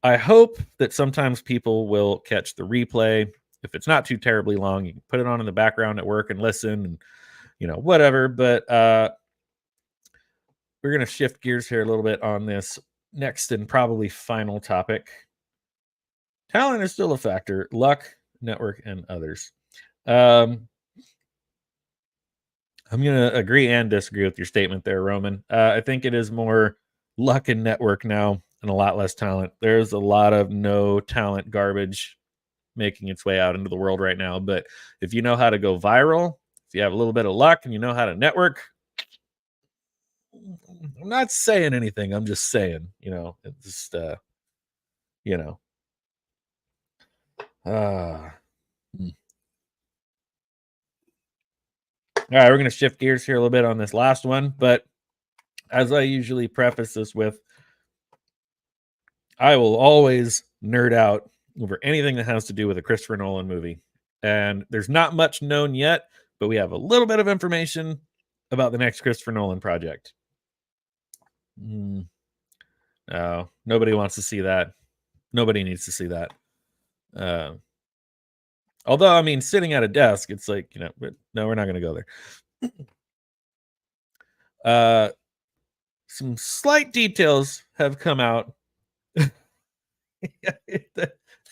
I hope that sometimes people will catch the replay. If it's not too terribly long, you can put it on in the background at work and listen and, whatever. But we're going to shift gears here a little bit on this next and probably final topic. Talent is still a factor. Luck, network, and others. I'm going to agree and disagree with your statement there, Roman. I think it is more luck and network now and a lot less talent. There's a lot of no talent garbage making its way out into the world right now. But if you know how to go viral, if you have a little bit of luck and you know how to network, I'm not saying anything. I'm just saying, it's just, All right, we're going to shift gears here a little bit on this last one. But as I usually preface this with, I will always nerd out over anything that has to do with a Christopher Nolan movie. And there's not much known yet, but we have a little bit of information about the next Christopher Nolan project. No, nobody wants to see that. Nobody needs to see that. Although, I mean, sitting at a desk, it's like, but no, we're not going to go there. Some slight details have come out.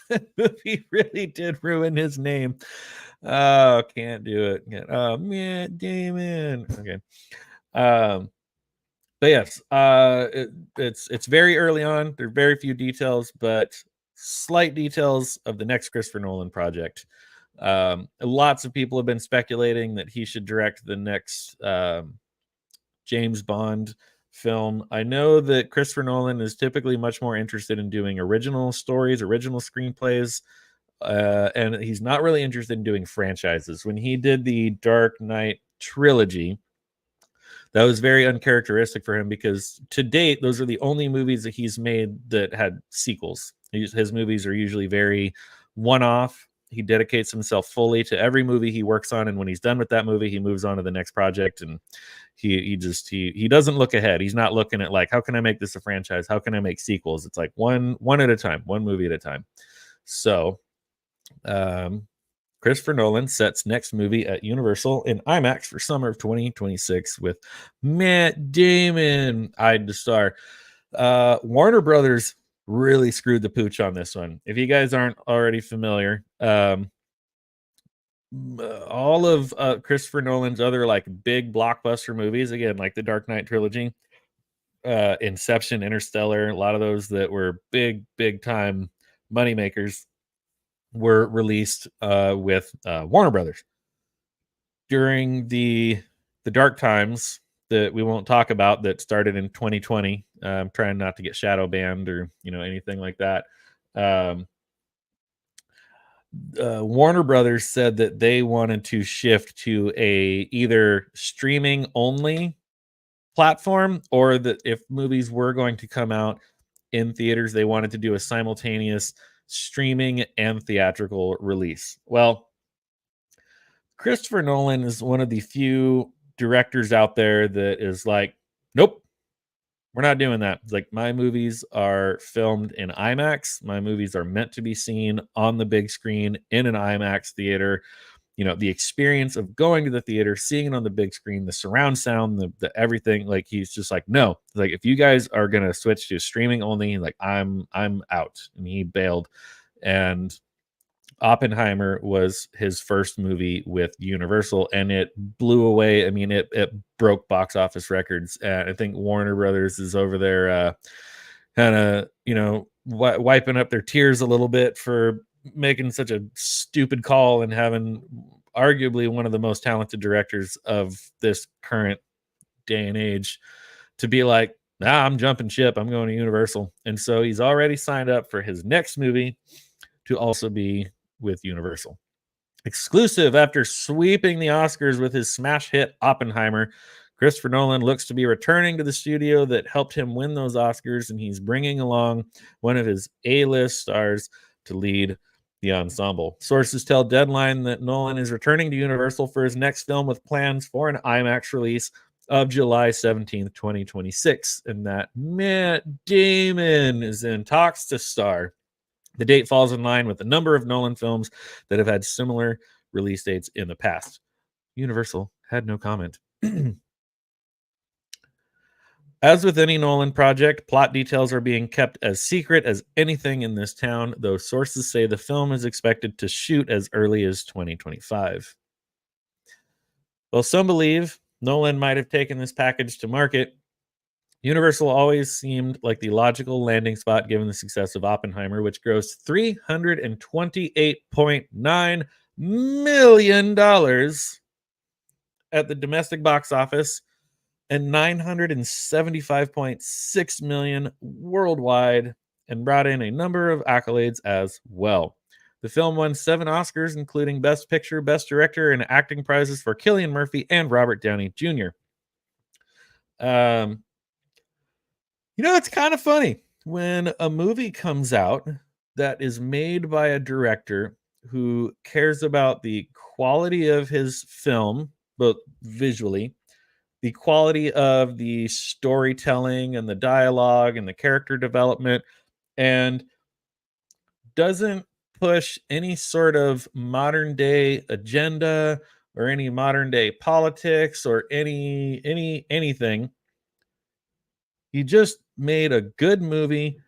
The movie really did ruin his name. Oh, can't do it. Oh, man, Damon. Okay. But yes, it's very early on. There are very few details, but slight details of the next Christopher Nolan project. Lots of people have been speculating that he should direct the next James Bond film. I know that Christopher Nolan is typically much more interested in doing original stories, original screenplays, and he's not really interested in doing franchises. When he did the Dark Knight trilogy, that was very uncharacteristic for him because to date, those are the only movies that he's made that had sequels. His movies are usually very one-off. He dedicates himself fully to every movie he works on, and when he's done with that movie, he moves on to the next project, and he doesn't look ahead. He's not looking at like, how can I make this a franchise? How can I make sequels? It's like one at a time, one movie at a time. So Christopher Nolan sets next movie at Universal in IMAX for summer of 2026 with Matt Damon eyed to star. Warner Brothers really screwed the pooch on this one. If you guys aren't already familiar, all of Christopher Nolan's other like big blockbuster movies, again, like the Dark Knight trilogy, Inception, Interstellar, a lot of those that were big time moneymakers were released with Warner Brothers. During the dark times that we won't talk about that started in 2020, I'm trying not to get shadow banned or anything like that. Warner Brothers said that they wanted to shift to a either streaming only platform, or that if movies were going to come out in theaters, they wanted to do a simultaneous streaming and theatrical release. Well, Christopher Nolan is one of the few directors out there that is like, nope, we're not doing that. It's like, my movies are filmed in IMAX. My movies are meant to be seen on the big screen in an IMAX theater. The experience of going to the theater, seeing it on the big screen, the surround sound, the everything. Like, he's just like, no. Like, if you guys are gonna switch to streaming only, like, I'm out. And he bailed. And Oppenheimer was his first movie with Universal, and it blew away. I mean, it broke box office records. I think Warner Brothers is over there kind of, wiping up their tears a little bit for making such a stupid call and having arguably one of the most talented directors of this current day and age to be like, nah, I'm jumping ship. I'm going to Universal. And so he's already signed up for his next movie to also be with Universal. Exclusive after sweeping the Oscars with his smash hit Oppenheimer, Christopher Nolan looks to be returning to the studio that helped him win those Oscars, and he's bringing along one of his A-list stars to lead the ensemble. Sources tell Deadline that Nolan is returning to Universal for his next film with plans for an IMAX release of July 17th, 2026. And that Matt Damon is in talks to star. The date falls in line with a number of Nolan films that have had similar release dates in the past. Universal had no comment. As with any Nolan project, plot details are being kept as secret as anything in this town, though sources say the film is expected to shoot as early as 2025. While some believe Nolan might have taken this package to market, Universal always seemed like the logical landing spot given the success of Oppenheimer, which grossed $328.9 million at the domestic box office and $975.6 million worldwide, and brought in a number of accolades as well. The film won 7 Oscars, including Best Picture, Best Director, and acting prizes for Cillian Murphy and Robert Downey Jr. It's kind of funny when a movie comes out that is made by a director who cares about the quality of his film, both visually, the quality of the storytelling and the dialogue and the character development, and doesn't push any sort of modern day agenda or any modern day politics or anything. He just made a good movie,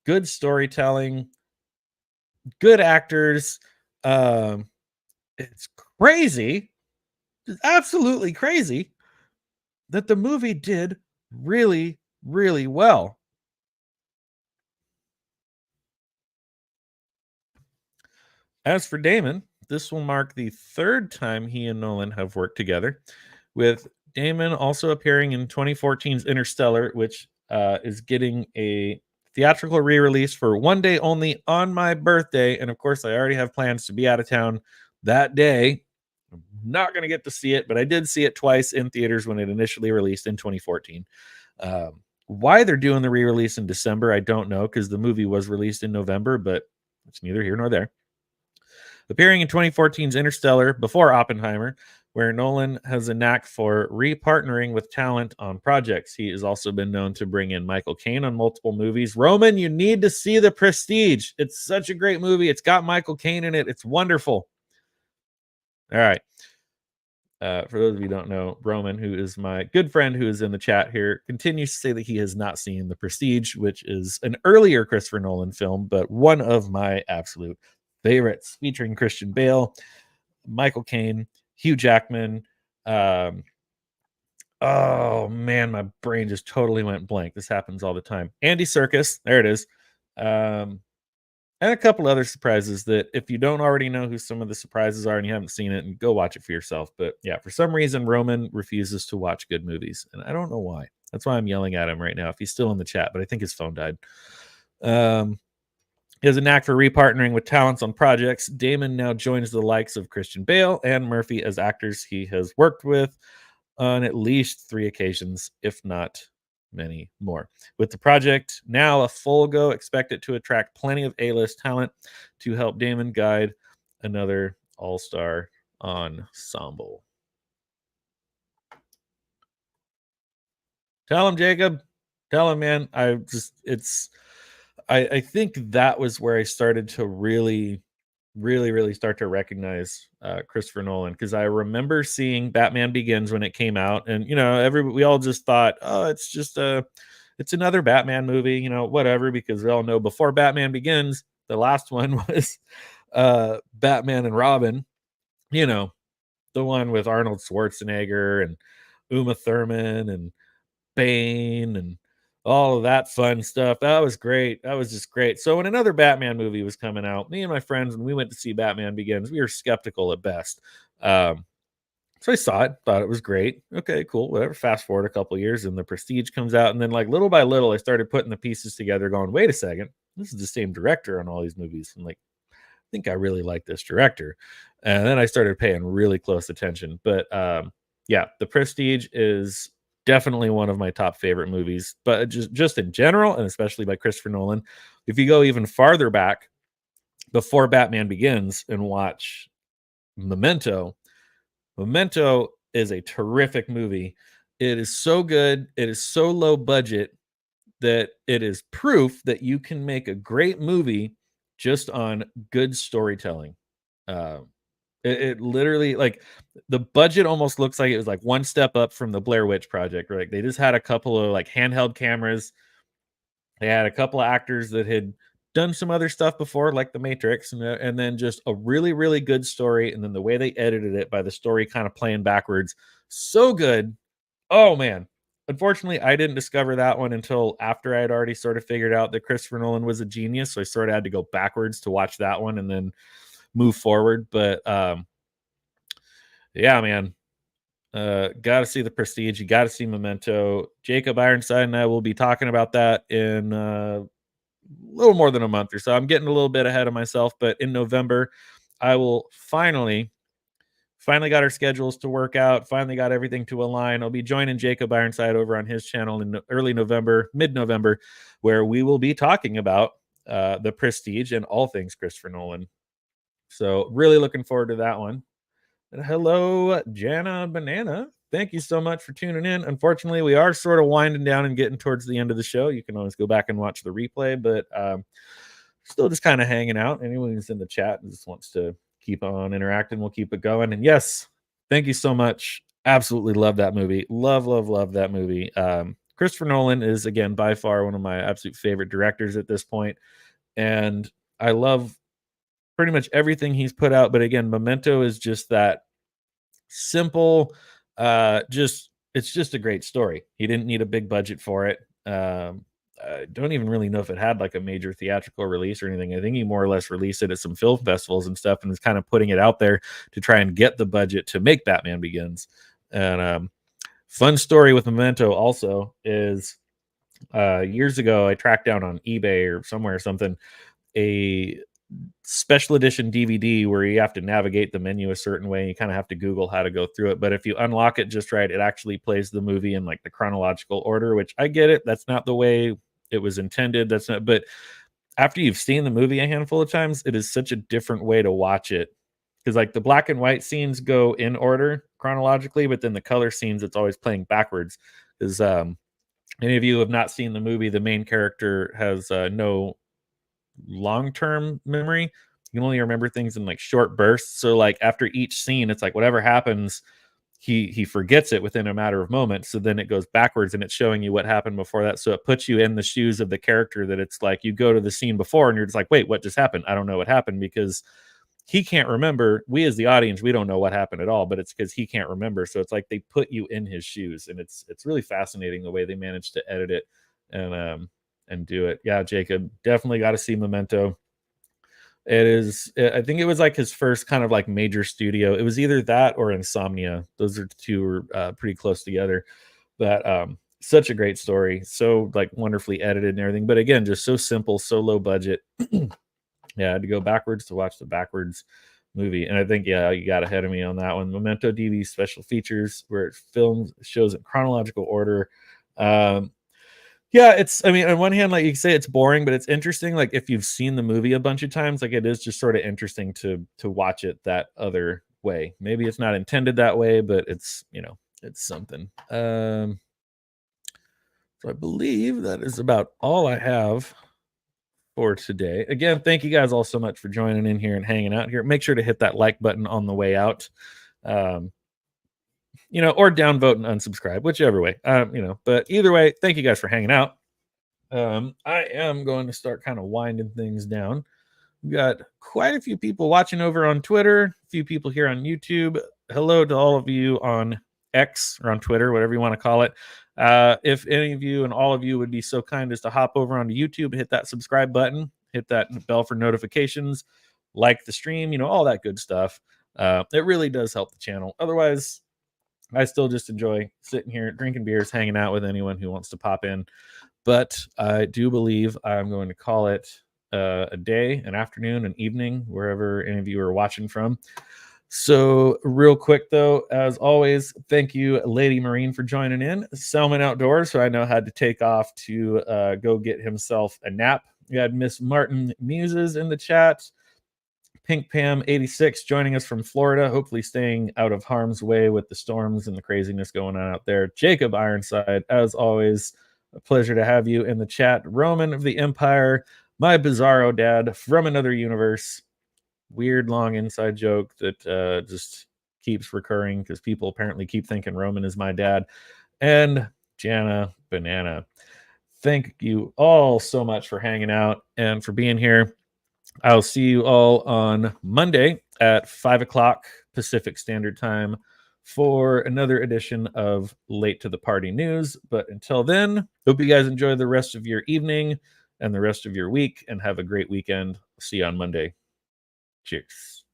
good storytelling, good actors. It's crazy. It's absolutely crazy that the movie did really, really well. As for Damon, this will mark the 3rd time he and Nolan have worked together, with Damon also appearing in 2014's Interstellar, which is getting a theatrical re-release for one day only on my birthday. And of course, I already have plans to be out of town that day. I'm not going to get to see it, but I did see it twice in theaters when it initially released in 2014. Why they're doing the re-release in December, I don't know, because the movie was released in November, but it's neither here nor there. Appearing in 2014's Interstellar before Oppenheimer, where Nolan has a knack for repartnering with talent on projects. He has also been known to bring in Michael Caine on multiple movies. Roman, you need to see The Prestige. It's such a great movie. It's got Michael Caine in it. It's wonderful. All right. For those of you who don't know, Roman, who is my good friend who is in the chat here, continues to say that he has not seen The Prestige, which is an earlier Christopher Nolan film, but one of my absolute favorites, featuring Christian Bale, Michael Caine, Hugh Jackman. Oh man, my brain just totally went blank. This happens all the time. Andy Serkis, there it is. And a couple other surprises that if you don't already know who some of the surprises are and you haven't seen it, and go watch it for yourself. But yeah, for some reason, Roman refuses to watch good movies. And I don't know why. That's why I'm yelling at him right now if he's still in the chat, but I think his phone died. He has a knack for repartnering with talents on projects. Damon now joins the likes of Christian Bale and Murphy as actors he has worked with on at least 3 occasions, if not many more. With the project now a full go, expect it to attract plenty of A-list talent to help Damon guide another all-star ensemble. Tell him, Jacob. Tell him, man. I think that was where I started to really start to recognize Christopher Nolan, because I remember seeing Batman Begins when it came out, and we all just thought, oh, it's another Batman movie, whatever, because we all know before Batman Begins, the last one was Batman and Robin, the one with Arnold Schwarzenegger and Uma Thurman and Bane and all of that fun stuff. That was great. That was just great. So when another Batman movie was coming out, me and my friends, when we went to see Batman Begins, we were skeptical at best. So I saw it, thought it was great. Okay, cool, whatever. Fast forward a couple years and The Prestige comes out. And then little by little, I started putting the pieces together going, wait a second, this is the same director on all these movies. I'm like, I think I really like this director. And then I started paying really close attention. But yeah, The Prestige is definitely one of my top favorite movies, but just in general, and especially by Christopher Nolan. If you go even farther back before Batman Begins and watch Memento is a terrific movie. It is so good. It is so low budget that it is proof that you can make a great movie just on good storytelling. Uh, it literally, like, the budget almost looks like it was like one step up from the Blair Witch Project. Right? They just had a couple of like handheld cameras. They had a couple of actors that had done some other stuff before, like The Matrix, and then just a really, really good story. And then the way they edited it by the story kind of playing backwards, so good. Oh man. Unfortunately, I didn't discover that one until after I had already sort of figured out that Christopher Nolan was a genius. So I sort of had to go backwards to watch that one and then move forward. But yeah, man. Gotta see The Prestige. You gotta see Memento. Jacob Ironside and I will be talking about that in a little more than a month or so. I'm getting a little bit ahead of myself, but in November, I will finally got our schedules to work out, finally got everything to align. I'll be joining Jacob Ironside over on his channel in early November, mid-November, where we will be talking about The Prestige and all things Christopher Nolan. So really looking forward to that one. And hello, Jana Banana. Thank you so much for tuning in. Unfortunately, we are sort of winding down and getting towards the end of the show. You can always go back and watch the replay, but still just kind of hanging out. Anyone who's in the chat and just wants to keep on interacting, we'll keep it going. And yes, thank you so much. Absolutely love that movie. Love that movie. Christopher Nolan is, again, by far one of my absolute favorite directors at this point. And I love pretty much everything he's put out. But again, Memento is just that simple, it's just a great story. He didn't need a big budget for it. I don't even really know if it had like a major theatrical release or anything. I think he more or less released it at some film festivals and stuff and was kind of putting it out there to try and get the budget to make Batman Begins. And fun story with Memento also is years ago, I tracked down on eBay or somewhere or something a special edition DVD where you have to navigate the menu a certain way. You kind of have to Google how to go through it. But if you unlock it just right, it actually plays the movie in like the chronological order, which I get it. That's not the way it was intended. That's not, but after you've seen the movie a handful of times, it is such a different way to watch it. Because like the black and white scenes go in order chronologically, but then the color scenes, it's always playing backwards. Because any of you who have not seen the movie, the main character has no long-term memory. You can only remember things in like short bursts. So like after each scene, it's like whatever happens, he forgets it within a matter of moments. So then it goes backwards and it's showing you what happened before that. So it puts you in the shoes of the character, that it's like you go to the scene before and you're just like, wait, what just happened? I don't know what happened, because he can't remember. We as the audience, we don't know what happened at all, but it's because he can't remember. So it's like they put you in his shoes, and it's really fascinating the way they managed to edit it and do it. Yeah, Jacob, definitely got to see Memento. It is, I think it was like his first kind of like major studio. It was either that or Insomnia. Those are two were pretty close together. But such a great story, so like wonderfully edited and everything. But again, just so simple, so low budget. Yeah, I had to go backwards to watch the backwards movie. And I think, yeah, you got ahead of me on that one. Memento DVD special features where it films, shows in chronological order. Yeah, it's, I mean, on one hand, like you say, it's boring, but it's interesting. Like if you've seen the movie a bunch of times, like it is just sort of interesting to watch it that other way. Maybe it's not intended that way, but it's, you know, it's something. So I believe that is about all I have for today. Again, thank you guys all so much for joining in here and hanging out here. Make sure to hit that like button on the way out. You know, or downvote and unsubscribe, whichever way. You know, but either way, thank you guys for hanging out. I am going to start kind of winding things down. We've got quite a few people watching over on Twitter, a few people here on YouTube. Hello to all of you on X or on Twitter, whatever you want to call it. If any of you and all of you would be so kind as to hop over onto YouTube, hit that subscribe button, hit that bell for notifications, like the stream, you know, all that good stuff. It really does help the channel. Otherwise, I still just enjoy sitting here, drinking beers, hanging out with anyone who wants to pop in. But I do believe I'm going to call it a day, an afternoon, an evening, wherever any of you are watching from. So real quick, though, as always, thank you, Lady Marine, for joining in. Selman Outdoors, who I know had to take off to go get himself a nap. We had Miss Martin Muses in the chat. Pink Pam 86 joining us from Florida, hopefully staying out of harm's way with the storms and the craziness going on out there. Jacob Ironside, as always, a pleasure to have you in the chat. Roman of the Empire, my bizarro dad from another universe. Weird long inside joke that just keeps recurring because people apparently keep thinking Roman is my dad. And Jana Banana. Thank you all so much for hanging out and for being here. I'll see you all on Monday at 5 o'clock Pacific Standard Time for another edition of Late to the Party News. But until then, hope you guys enjoy the rest of your evening and the rest of your week and have a great weekend. See you on Monday. Cheers.